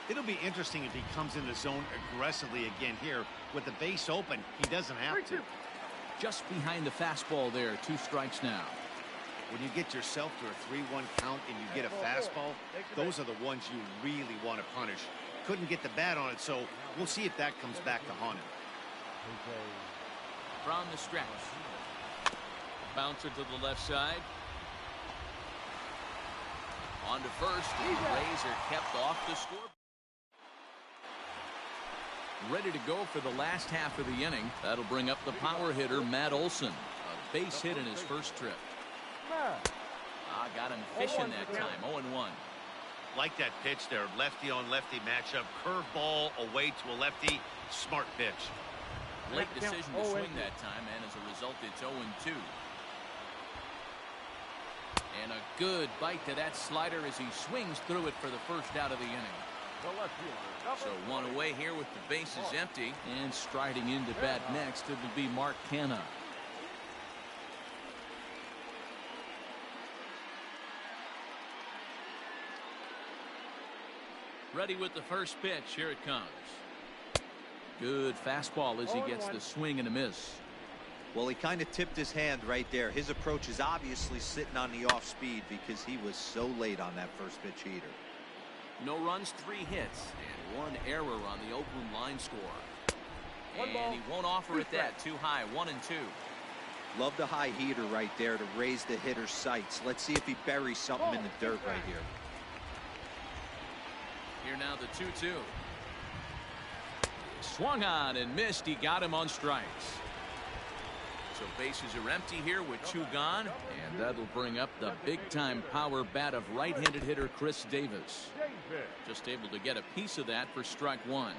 It'll be interesting if he comes in the zone aggressively again here. With the base open, he doesn't have to. Just behind the fastball there. 2 strikes now. When you get yourself to a 3-1 count and you get a fastball, those are the ones you really want to punish. Couldn't get the bat on it, so we'll see if that comes back to haunt him. From the stretch. Bouncer to the left side. On to first, and the Rays are kept off the score. Ready to go for the last half of the inning. That'll bring up the power hitter, Matt Olson. A base hit in his first trip. Got him fishing that time. 0-1. Like that pitch there. Lefty on lefty matchup. Curveball away to a lefty. Smart pitch. Late decision to swing that time, and as a result, it's 0-2. And a good bite to that slider as he swings through it for the first out of the inning. So 1 away here with the bases empty. And striding into bat next, it will be Mark Canha. Ready with the first pitch. Here it comes. Good fastball as he gets the swing and a miss. Well, he kind of tipped his hand right there. His approach is obviously sitting on the off speed because he was so late on that first pitch heater. No runs, 3 hits, and 1 error on the Oakland line score. And he won't offer it that. Too high. 1-2. Love the high heater right there to raise the hitter's sights. Let's see if he buries something in the dirt right here. Here now the 2-2. Swung on and missed. He got him on strikes. So bases are empty here with 2 gone, and that'll bring up the big-time power bat of right-handed hitter Chris Davis. Just able to get a piece of that for strike 1.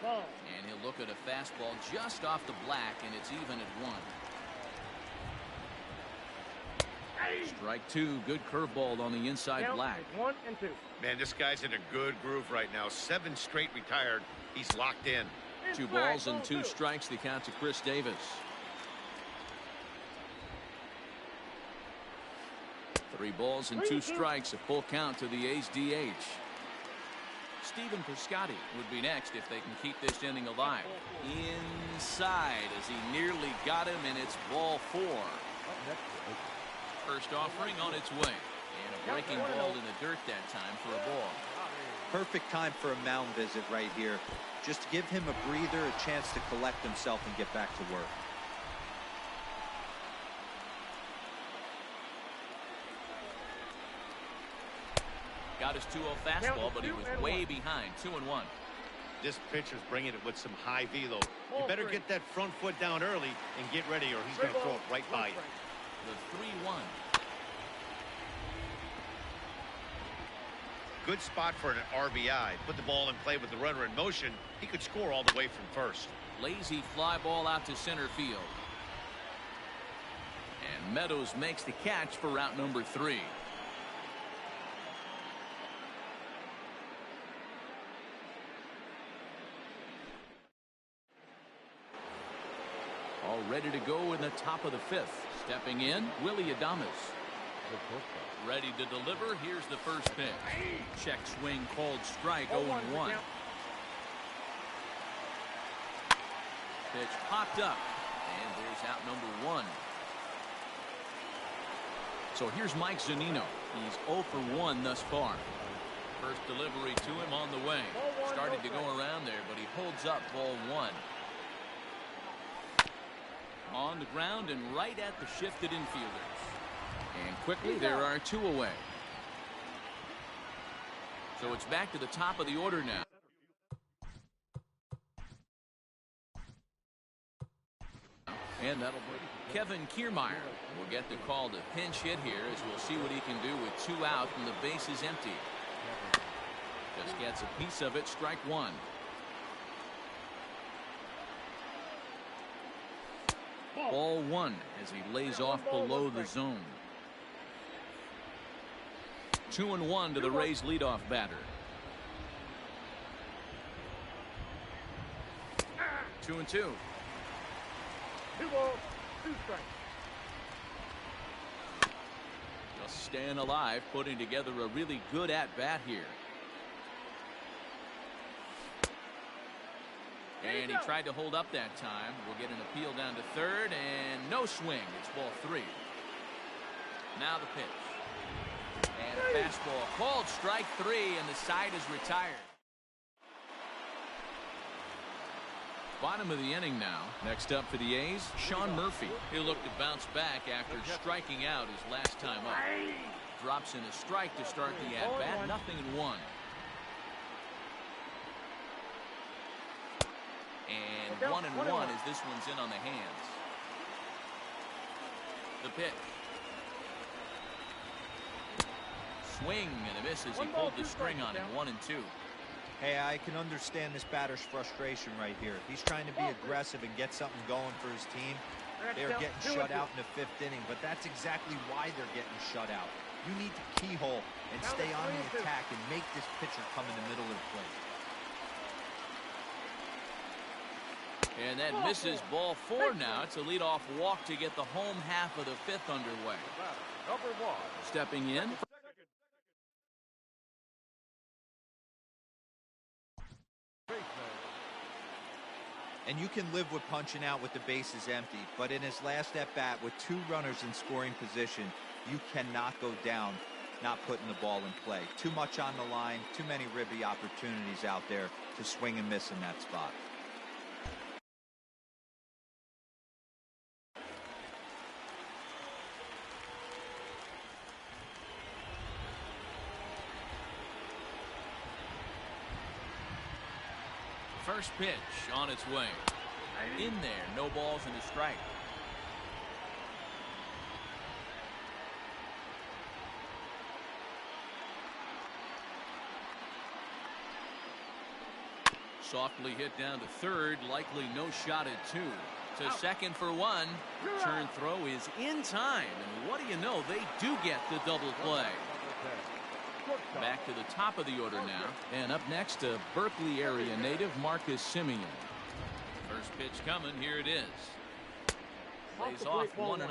And he'll look at a fastball just off the black, and it's even at 1. Strike 2, good curveball on the inside black. 1 and 2. Man, this guy's in a good groove right now. 7 straight retired. He's locked in. 2 balls and 2 strikes, the count to Chris Davis. 3 balls and 2 strikes, a full count to the A's DH. Steven Piscotty would be next if they can keep this inning alive. Inside as he nearly got him, and it's ball 4. First offering on its way, and a breaking ball in the dirt that time for a ball. Perfect time for a mound visit right here. Just give him a breather, a chance to collect himself and get back to work. Got his 2-0 fastball, but he was way behind. 2-1. This pitcher's bringing it with some high velo. You better get that front foot down early and get ready, or he's going to throw it right by you. The 3-1. Good spot for an RBI. Put the ball in play with the runner in motion. He could score all the way from first. Lazy fly ball out to center field. And Meadows makes the catch for route number 3. All ready to go in the top of the 5th. Stepping in, Willie Adames. Ready to deliver. Here's the first pitch. Check swing called strike. 0-1. Pitch popped up, and there's out number 1. So here's Mike Zunino. He's 0 for 1 thus far. First delivery to him on the way. Started to go around there, but he holds up ball 1. On the ground and right at the shifted infielders. And quickly there are 2 away. So it's back to the top of the order now. And that'll bring Kevin Kiermaier will get the call to pinch hit here, as we'll see what he can do with 2 out and the bases empty. Just gets a piece of it. Strike 1. Ball 1 as he lays off below the zone. 2-1 to the Rays leadoff batter. 2-2. 2 balls, 2 strikes. Just staying alive, putting together a really good at-bat here. And he tried to hold up that time. We'll get an appeal down to 3rd, and no swing. It's ball 3. Now the pitch. And a fastball called strike 3, and the side is retired. Bottom of the inning now. Next up for the A's, Sean Murphy. He'll look to bounce back after striking out his last time up. Drops in a strike to start the at-bat. 0-1. And 1-1 as this one's in on the hands. The pitch. Swing and a miss as he pulled the string on him. 1-2. Hey, I can understand this batter's frustration right here. He's trying to be aggressive and get something going for his team. They're getting shut out in the 5th inning, but that's exactly why they're getting shut out. You need to keyhole and stay on the attack and make this pitcher come in the middle of the plate. And that misses ball 4 now. It's a leadoff walk to get the home half of the 5th underway. Stepping in. And you can live with punching out with the bases empty, but in his last at-bat with 2 runners in scoring position, you cannot go down not putting the ball in play. Too much on the line, too many ribby opportunities out there to swing and miss in that spot. First pitch on its way. In there, no balls and a strike. Softly hit down to third, likely no shot at two. To second for one. Return throw is in time, and what do you know, they do get the double play. Back to the top of the order now, and up next, a Berkeley area native, Marcus Simeon. First pitch coming, here it is. Plays off 1-0.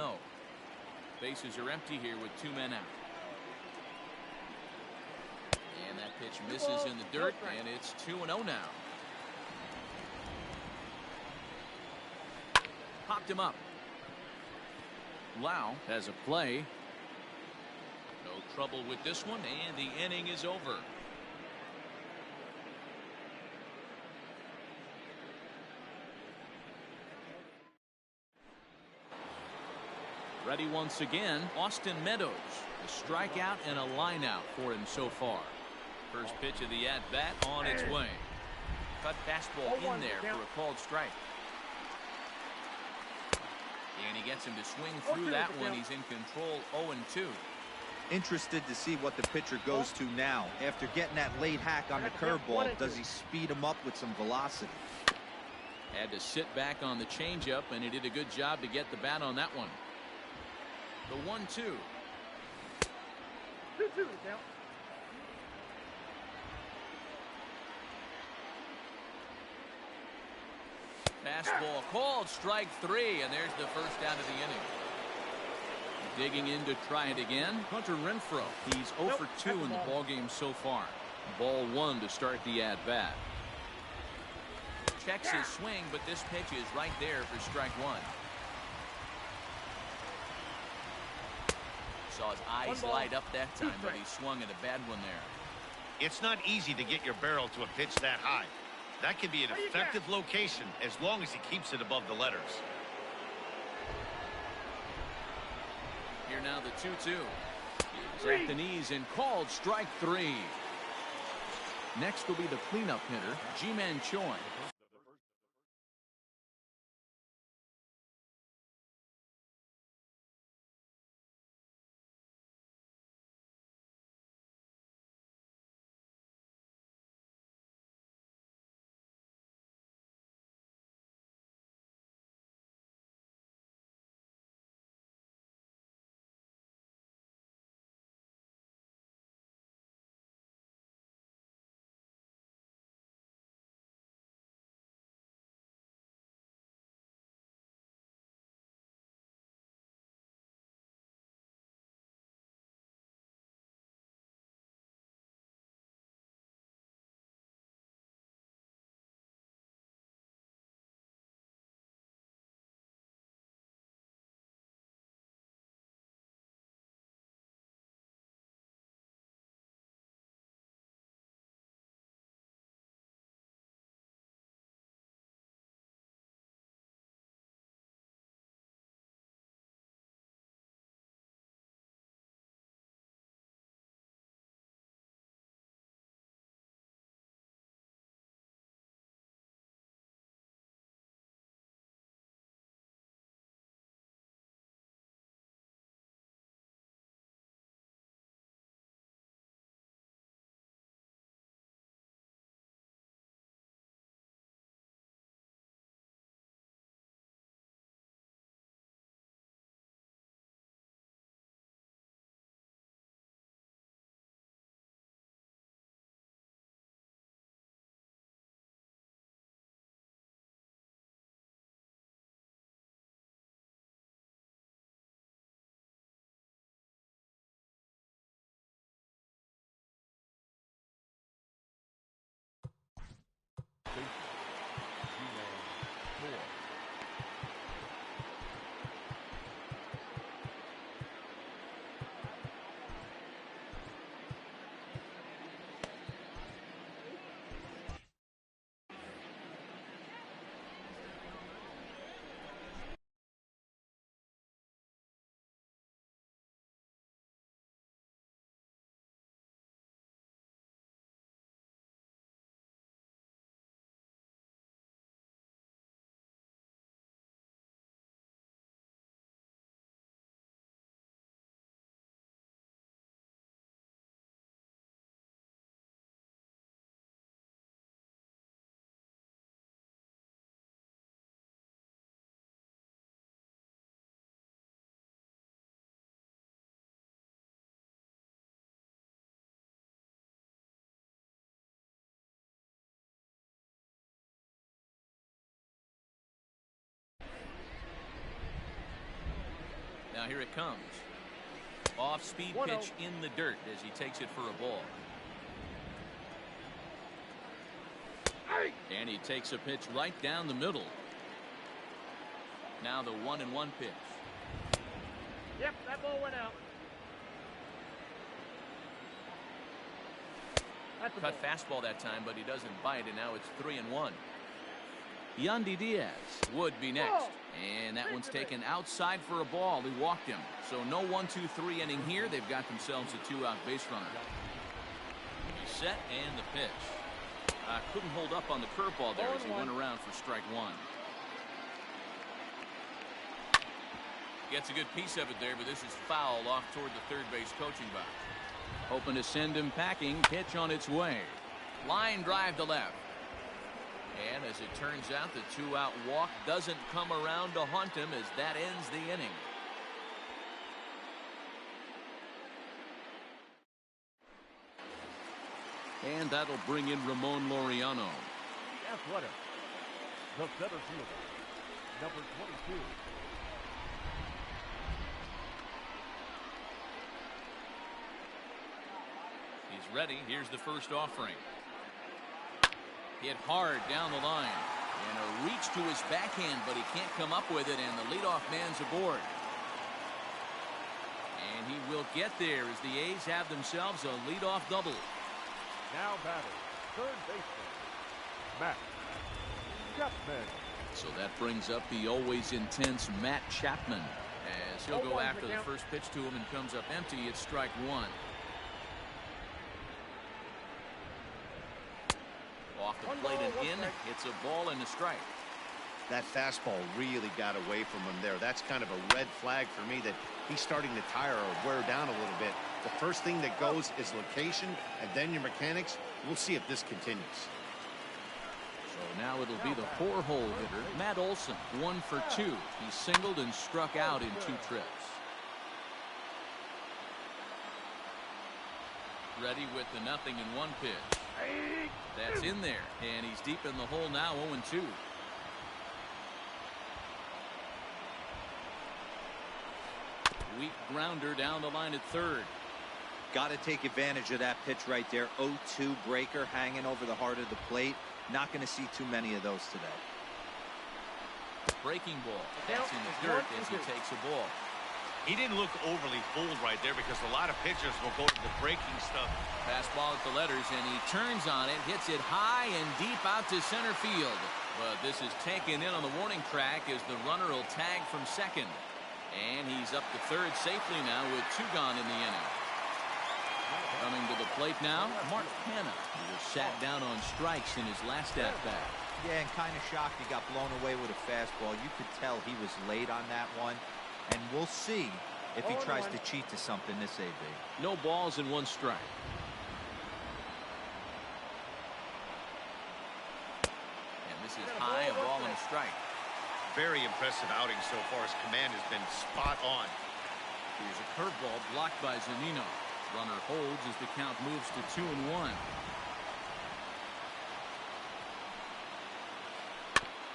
Bases are empty here with 2 men out. And that pitch misses in the dirt, and it's 2-0 now. Popped him up. Lau has a play. No trouble with this one, and the inning is over. Ready once again, Austin Meadows. A strikeout and a line out for him so far. First pitch of the at-bat on its way. Cut fastball in there for a called strike. And he gets him to swing through that one. He's in control 0-2. Interested to see what the pitcher goes to now. After getting that late hack on the curveball, does he speed him up with some velocity? Had to sit back on the changeup, and he did a good job to get the bat on that one. The 1-2. 2-2 count. Fastball called, strike 3, and there's the first out of the inning. Digging in to try it again, Hunter Renfroe. He's 0 for 2 in the ballgame so far. Ball 1 to start the at-bat. Checks his swing, but this pitch is right there for strike 1. Saw his eyes light up that time, but he swung at a bad one there. It's not easy to get your barrel to a pitch that high. That can be an effective location as long as he keeps it above the letters. Here now the 2-2. He's at the knees and called strike 3. Next will be the cleanup hitter, Ji-Man Choi. Now here it comes. Off-speed pitch in the dirt as he takes it for a ball. And he takes a pitch right down the middle. Now the 1-1 pitch. Yep, that ball went out. Cut fastball that time, but he doesn't bite, and now it's 3-1. Yandy Diaz would be next. And that one's taken outside for a ball. He walked him. So no 1-2-3 inning here. They've got themselves a 2-out base runner. He's set and the pitch. Couldn't hold up on the curveball there as he went around for strike one. Gets a good piece of it there, but this is foul off toward the third base coaching box. Hoping to send him packing. Pitch on its way. Line drive to left. And as it turns out, the 2-out walk doesn't come around to haunt him as that ends the inning. And that'll bring in Ramon Laureano. The athletic, the center fielder, number 22. He's ready. Here's the first offering. Hit hard down the line. And a reach to his backhand, but he can't come up with it, and the leadoff man's aboard. And he will get there as the A's have themselves a leadoff double. Now batting, third baseman, Matt Chapman. So that brings up the always intense Matt Chapman as he'll go after the first pitch to him and comes up empty. It's strike one. Off the plate and in. It's a ball and a strike. That fastball really got away from him there. That's kind of a red flag for me that he's starting to tire or wear down a little bit. The first thing that goes is location and then your mechanics. We'll see if this continues. So now it'll be the 4-hole hitter, Matt Olson, 1 for 2. He singled and struck out in 2 trips. Ready with the 0-1 pitch. That's in there, and he's deep in the hole now, 0-2. Weak grounder down the line at third. Got to take advantage of that pitch right there. 0-2 breaker hanging over the heart of the plate. Not going to see too many of those today. Breaking ball. That's in the dirt as he takes a ball. He didn't look overly fooled right there because a lot of pitchers will go to the breaking stuff. Fastball at the letters, and he turns on it, hits it high and deep out to center field. But this is taken in on the warning track as the runner will tag from second. And he's up to third safely now with 2 gone in the inning. Coming to the plate now, Mark Hanna, who was sat down on strikes in his last at-bat. Yeah, and kind of shocked he got blown away with a fastball. You could tell he was late on that one. And we'll see if he tries to cheat to something this AB. No balls and 1 strike. And this is high, a ball and a strike. Very impressive outing so far. His command has been spot on. Here's a curveball blocked by Zunino. Runner holds as the count moves to 2-1.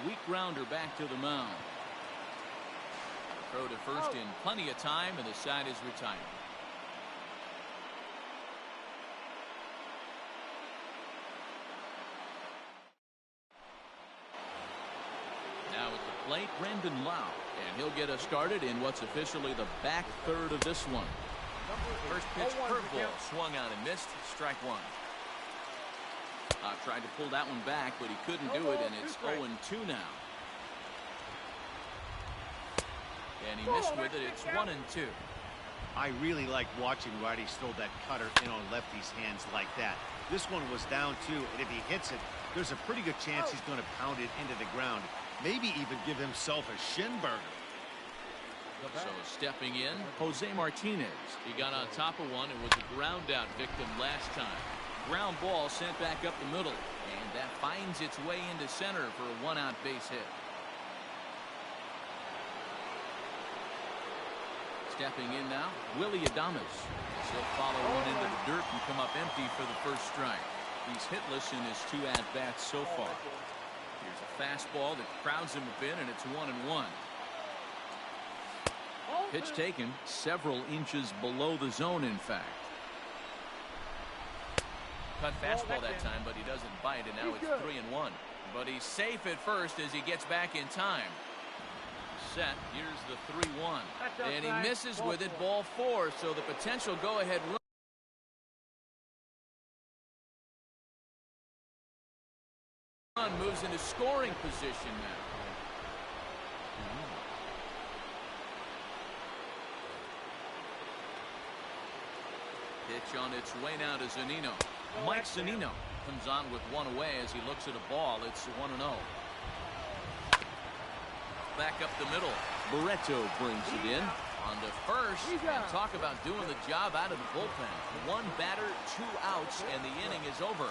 Weak grounder back to the mound. Throw to first in plenty of time, and the side is retired. Now at the plate, Brandon Lau, and he'll get us started in what's officially the back third of this one. First pitch curveball swung out and missed. Strike one. Tried to pull that one back, but he couldn't do it, and it's 0-2 now. And he missed with it. It's 1-2. I really like watching righties throw that cutter in on lefty's hands like that. This one was down 2, and if he hits it, there's a pretty good chance he's going to pound it into the ground. Maybe even give himself a shin burger. So stepping in, Jose Martinez. He got on top of one and was a ground out victim last time. Ground ball sent back up the middle, and that finds its way into center for a 1-out base hit. Stepping in now, Willie Adames. He'll follow one into the dirt and come up empty for the first strike. He's hitless in his 2 at-bats so far. Here's a fastball that crowds him a bit, and it's 1-1. Pitch taken several inches below the zone, in fact. Cut fastball that time, but he doesn't bite, and now it's 3-1. But he's safe at first as he gets back in time. Set. Here's the 3-1. And he misses with it, ball 4, so the potential go-ahead run moves into scoring position now. Pitch on its way now to Zunino. Mike Zunino comes on with one away as he looks at a ball. It's 1-0. Back up the middle. Barreto brings it in on to first. And talk about doing the job out of the bullpen. One batter, 2 outs, and the inning is over.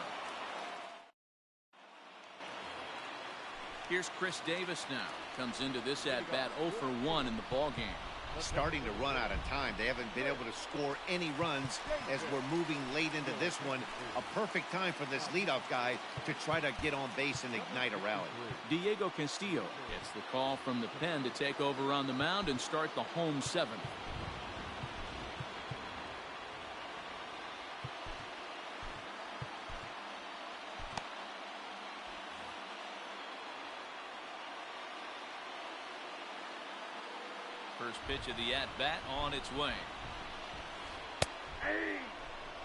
Here's Chris Davis now. Comes into this at-bat 0 for 1 in the ballgame. Starting to run out of time. They haven't been able to score any runs as we're moving late into this one. A perfect time for this leadoff guy to try to get on base and ignite a rally. Diego Castillo gets the call from the pen to take over on the mound and start the home 7th. First pitch of the at-bat on its way.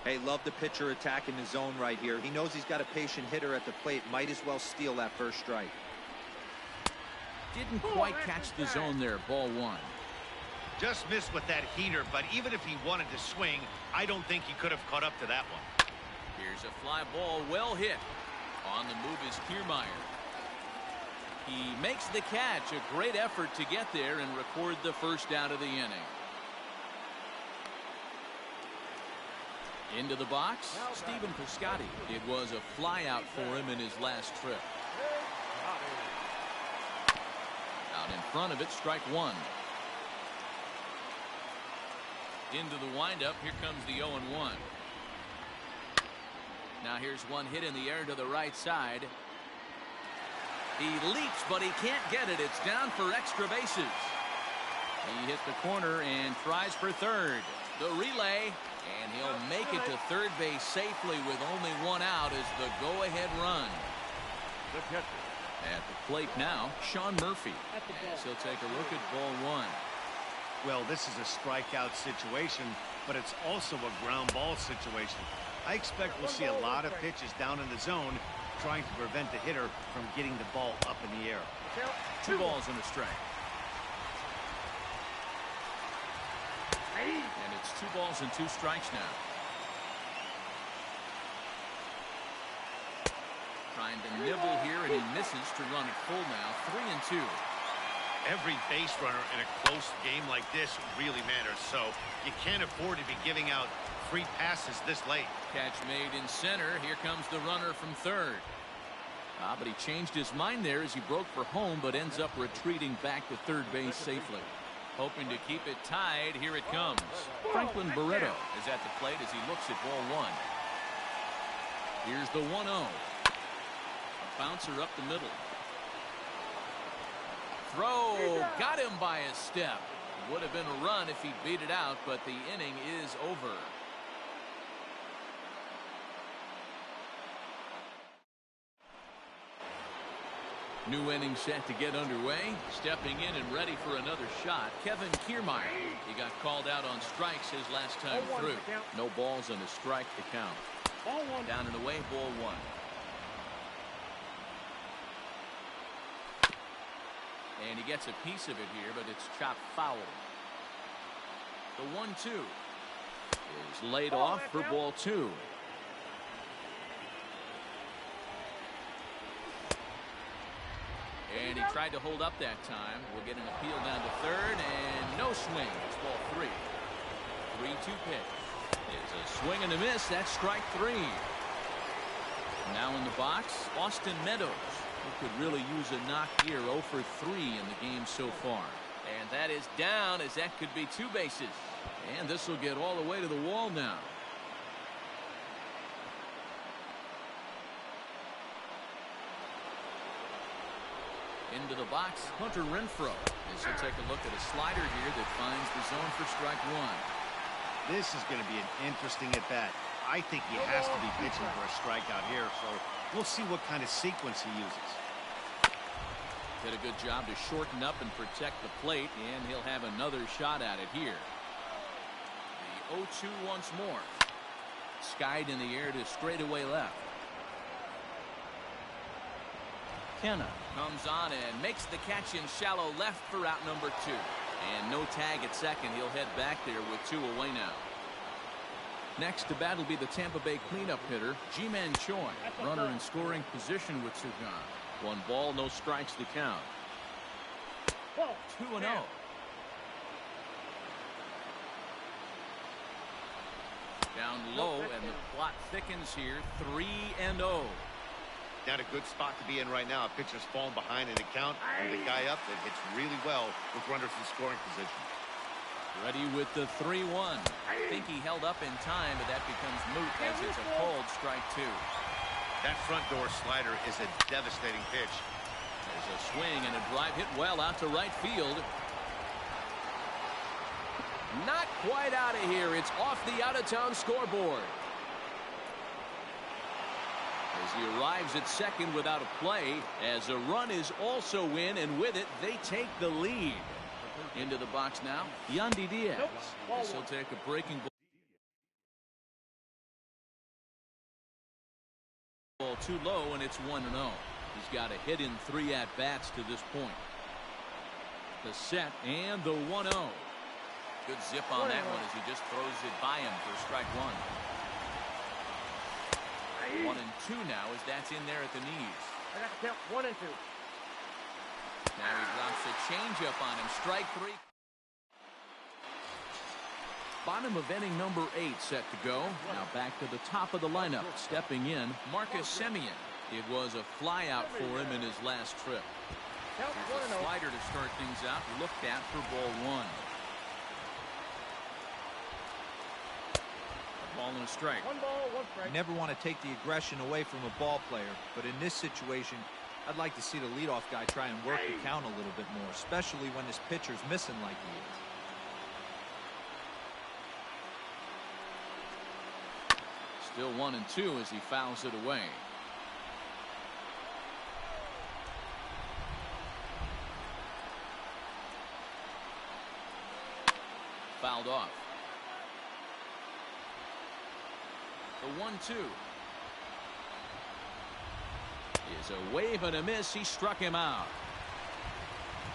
Hey, love the pitcher attacking the zone right here. He knows he's got a patient hitter at the plate. Might as well steal that first strike. Didn't quite catch the zone there. Ball 1. Just missed with that heater, but even if he wanted to swing, I don't think he could have caught up to that one. Here's a fly ball, well hit. On the move is Kiermaier. He makes the catch. A great effort to get there and record the first out of the inning. Into the box, Stephen Piscotty. It was a fly out for him in his last trip. Out in front of it, strike 1. Into the windup, here comes the 0-1. Now here's one hit in the air to the right side. He leaps, but he can't get it. It's down for extra bases. He hit the corner and tries for third. The relay, and he'll make it to third base safely with only 1 out as the go-ahead run. At the plate now, Sean Murphy. As he'll take a look at ball 1. Well, this is a strikeout situation, but it's also a ground ball situation. I expect we'll see a lot of pitches down in the zone trying to prevent the hitter from getting the ball up in the air. 2 balls and a strike. And it's 2 balls and 2 strikes now. Trying to nibble here, and he misses to run it full now. 3-2. Every base runner in a close game like this really matters, so you can't afford to be giving out free passes this late. Catch made in center. Here comes the runner from third. But he changed his mind there as he broke for home, but ends up retreating back to third base safely. Hoping to keep it tied. Here it comes. Franklin Barreto is at the plate as he looks at ball 1. Here's the 1-0. A bouncer up the middle. Throw. Got him by a step. Would have been a run if he beat it out, but the inning is over. New inning set to get underway. Stepping in and ready for another shot, Kevin Kiermaier. He got called out on strikes his last time through. No balls and a strike to count. Down and away, ball 1. And he gets a piece of it here, but it's chopped foul. The 1-2 is laid off for ball 2. And he tried to hold up that time. We'll get an appeal down to third, and no swing. It's ball 3. 3-2 pitch. It's a swing and a miss. That's strike 3. Now in the box, Austin Meadows, who could really use a knock here. 0 for 3 in the game so far. And that is down, as that could be 2 bases. And this will get all the way to the wall now. Into the box, Hunter Renfroe. As he'll take a look at a slider here that finds the zone for strike one. This is going to be an interesting at-bat. I think he has to be pitching for a strikeout here, so we'll see what kind of sequence he uses. Did a good job to shorten up and protect the plate, and he'll have another shot at it here. The 0-2 once more. Skied in the air to straightaway left. Kenna comes on and makes the catch in shallow left for out number 2. And no tag at second. He'll head back there with 2 away now. Next to bat will be the Tampa Bay cleanup hitter, Ji-Man Choi. Runner in scoring position with 2 gone. 1 ball, no strikes to count. 2-0. Down low, and the plot thickens here. 3-0. Not a good spot to be in right now. A pitcher's falling behind in the count, and the guy up that hits really well with runners in scoring position. Ready with the 3-1. I think he held up in time, but that becomes moot as it's a cold strike 2. That front door slider is a devastating pitch. There's a swing and a drive hit well out to right field. Not quite out of here. It's off the out-of-town scoreboard. As he arrives at second without a play, as a run is also in, and with it, they take the lead. Into the box now, Yandy Diaz. This will take a breaking ball too low, and it's 1-0. He's got a hit in 3 at-bats to this point. The set and the 1-0. Good zip on that one as he just throws it by him for strike 1. 1 and 2 now as that's in there at the knees. I got to count 1 and 2. Now he drops a changeup on him. Strike 3. Bottom of inning number 8 set to go. Now back to the top of the lineup. Stepping in, Marcus Semien. It was a flyout for him in his last trip. Here's a slider to start things out. Looked at for ball 1. Ball and a strike. 1 ball, 1 strike. You never want to take the aggression away from a ball player, but in this situation, I'd like to see the leadoff guy try and work the count a little bit more, especially when this pitcher's missing like he is. Still 1 and 2 as he fouls it away. Fouled off. The 1-2 is a wave and a miss. He struck him out.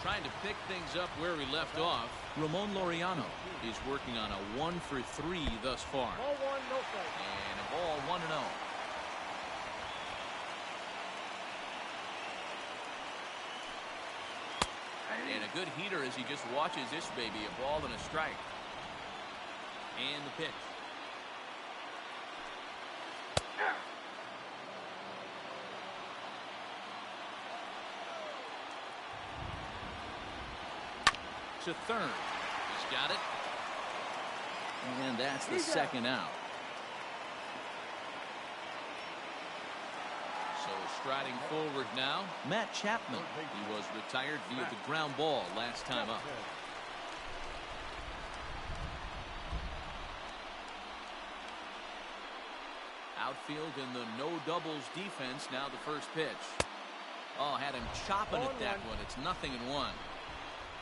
Trying to pick things up where he left off. Ramon Laureano is working on a 1 for 3 thus far. Ball 1, no strike. And a ball 1-0. And a good heater as he just watches this baby. A ball and a strike. And the pitch. To third. He's got it. And that's the second out. So striding forward now, Matt Chapman. He was retired via the ground ball last time up. Outfield in the no doubles defense. Now the first pitch. Oh, had him chopping at that one. It's 0-1.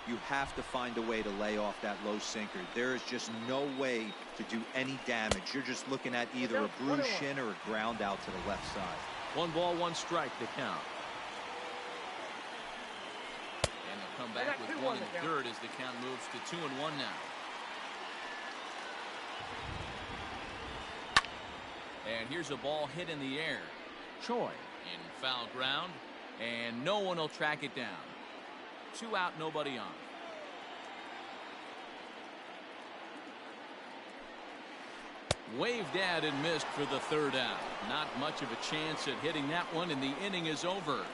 You have to find a way to lay off that low sinker. There is just no way to do any damage. You're just looking at either a bruised shin or a ground out to the left side. 1 ball, 1 strike to count. And they'll come back with 1 and third as the count moves to 2-1 now. And here's a ball hit in the air. Choi in foul ground, and no one will track it down. 2 out, nobody on. Waved at and missed for the 3rd out. Not much of a chance at hitting that one, and the inning is over.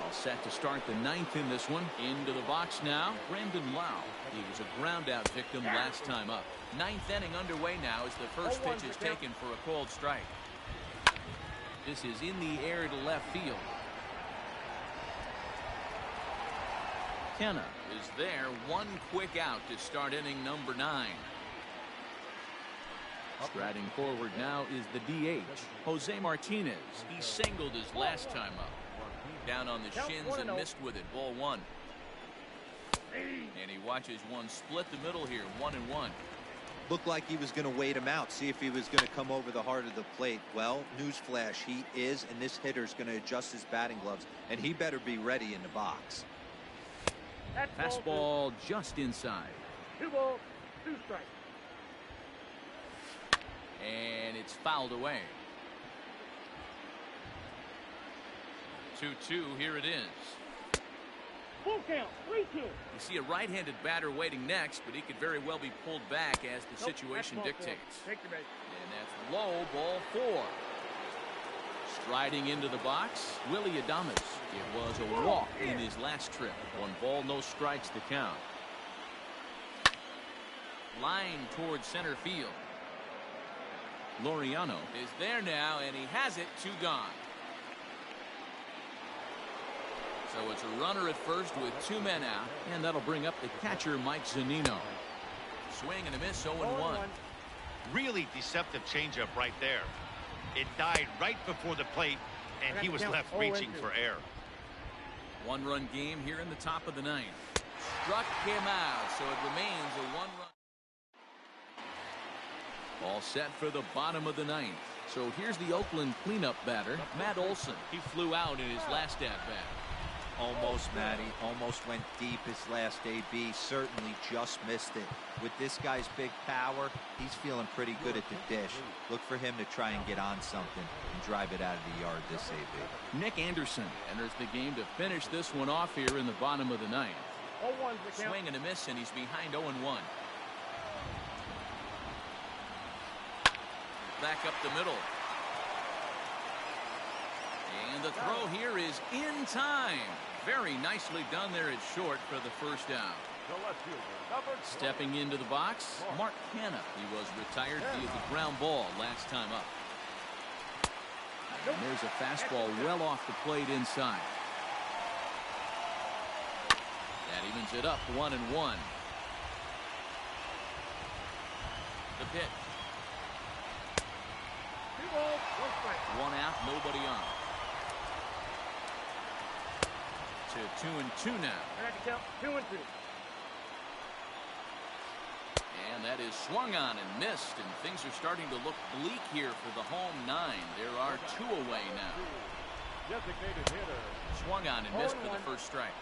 All set to start the 9th in this one. Into the box now, Brandon Lau. He was a ground out victim last time up. 9th inning underway now as the first pitch is taken for a called strike. This is in the air to left field. Kenna is there. One quick out to start inning number 9. Striding forward now is the DH, Jose Martinez. He singled his last time up. Down on the shins and missed with it. Ball 1. And he watches one split the middle here. 1-1. Looked like he was going to wait him out, see if he was going to come over the heart of the plate. Well, newsflash, he is, and this hitter's going to adjust his batting gloves, and he better be ready in the box. Fastball just inside. 2 balls, 2 strikes. And it's fouled away. 2-2, here it is. Full count, 3-2. You see a right-handed batter waiting next, but he could very well be pulled back as the situation dictates. Take your base. And that's low, ball 4. Striding into the box, Willie Adames. It was a walk in his last trip. 1 ball, no strikes to count. Line towards center field. Laureano is there now, and he has it. 2 gone. So it's a runner at first with 2 men out, and that'll bring up the catcher, Mike Zunino. Swing and a miss, 0-1. Really deceptive changeup right there. It died right before the plate, and he was left reaching for air. 1-run game here in the top of the 9th. Struck him out, so it remains a 1-run. All set for the bottom of the 9th. So here's the Oakland cleanup batter, Matt Olson. He flew out in his last at-bat. Almost, Matty. Almost went deep his last AB. Certainly just missed it. With this guy's big power, he's feeling pretty good at the dish. Look for him to try and get on something and drive it out of the yard this AB. Nick Anderson enters the game to finish this one off here in the bottom of the 9th. 0-1's the count. Swing and a miss, and he's behind 0-1. Back up the middle. And the throw here is in time. Very nicely done there at short for the first out. Stepping into the box, Mark Hanna. He was retired via the ground ball last time up. And there's a fastball well off the plate inside. That evens it up, 1-1. The pitch. 2 balls, 1 strike. 1 out, nobody on. To 2-2 now. Count 2-2. And that is swung on and missed, and things are starting to look bleak here for the home 9. There are 2 away now. Designated hitter. Swung on and missed for the first strike.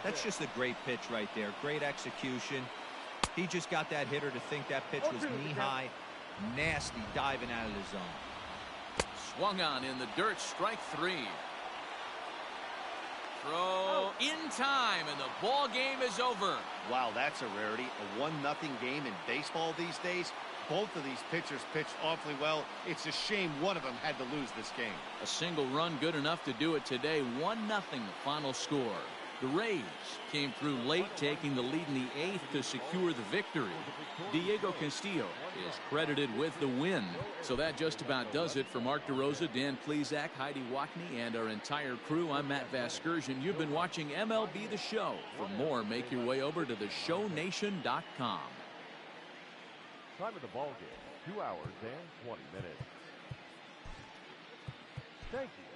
That's just a great pitch right there. Great execution. He just got that hitter to think that pitch was knee-high. Nasty diving out of the zone. Swung on in the dirt, strike 3. Throw in time, and the ball game is over. Wow, that's a rarity. A 1-0 game in baseball these days. Both of these pitchers pitched awfully well. It's a shame one of them had to lose this game. A single run good enough to do it today. 1-0 the final score. The Rays came through late, taking the lead in the 8th to secure the victory. Diego Castillo is credited with the win. So that just about does it for Mark DeRosa, Dan Plesac, Heidi Wackney, and our entire crew. I'm Matt Vasgersian. You've been watching MLB The Show. For more, make your way over to theshownation.com. Time of the ball game, 2 hours and 20 minutes. Thank you.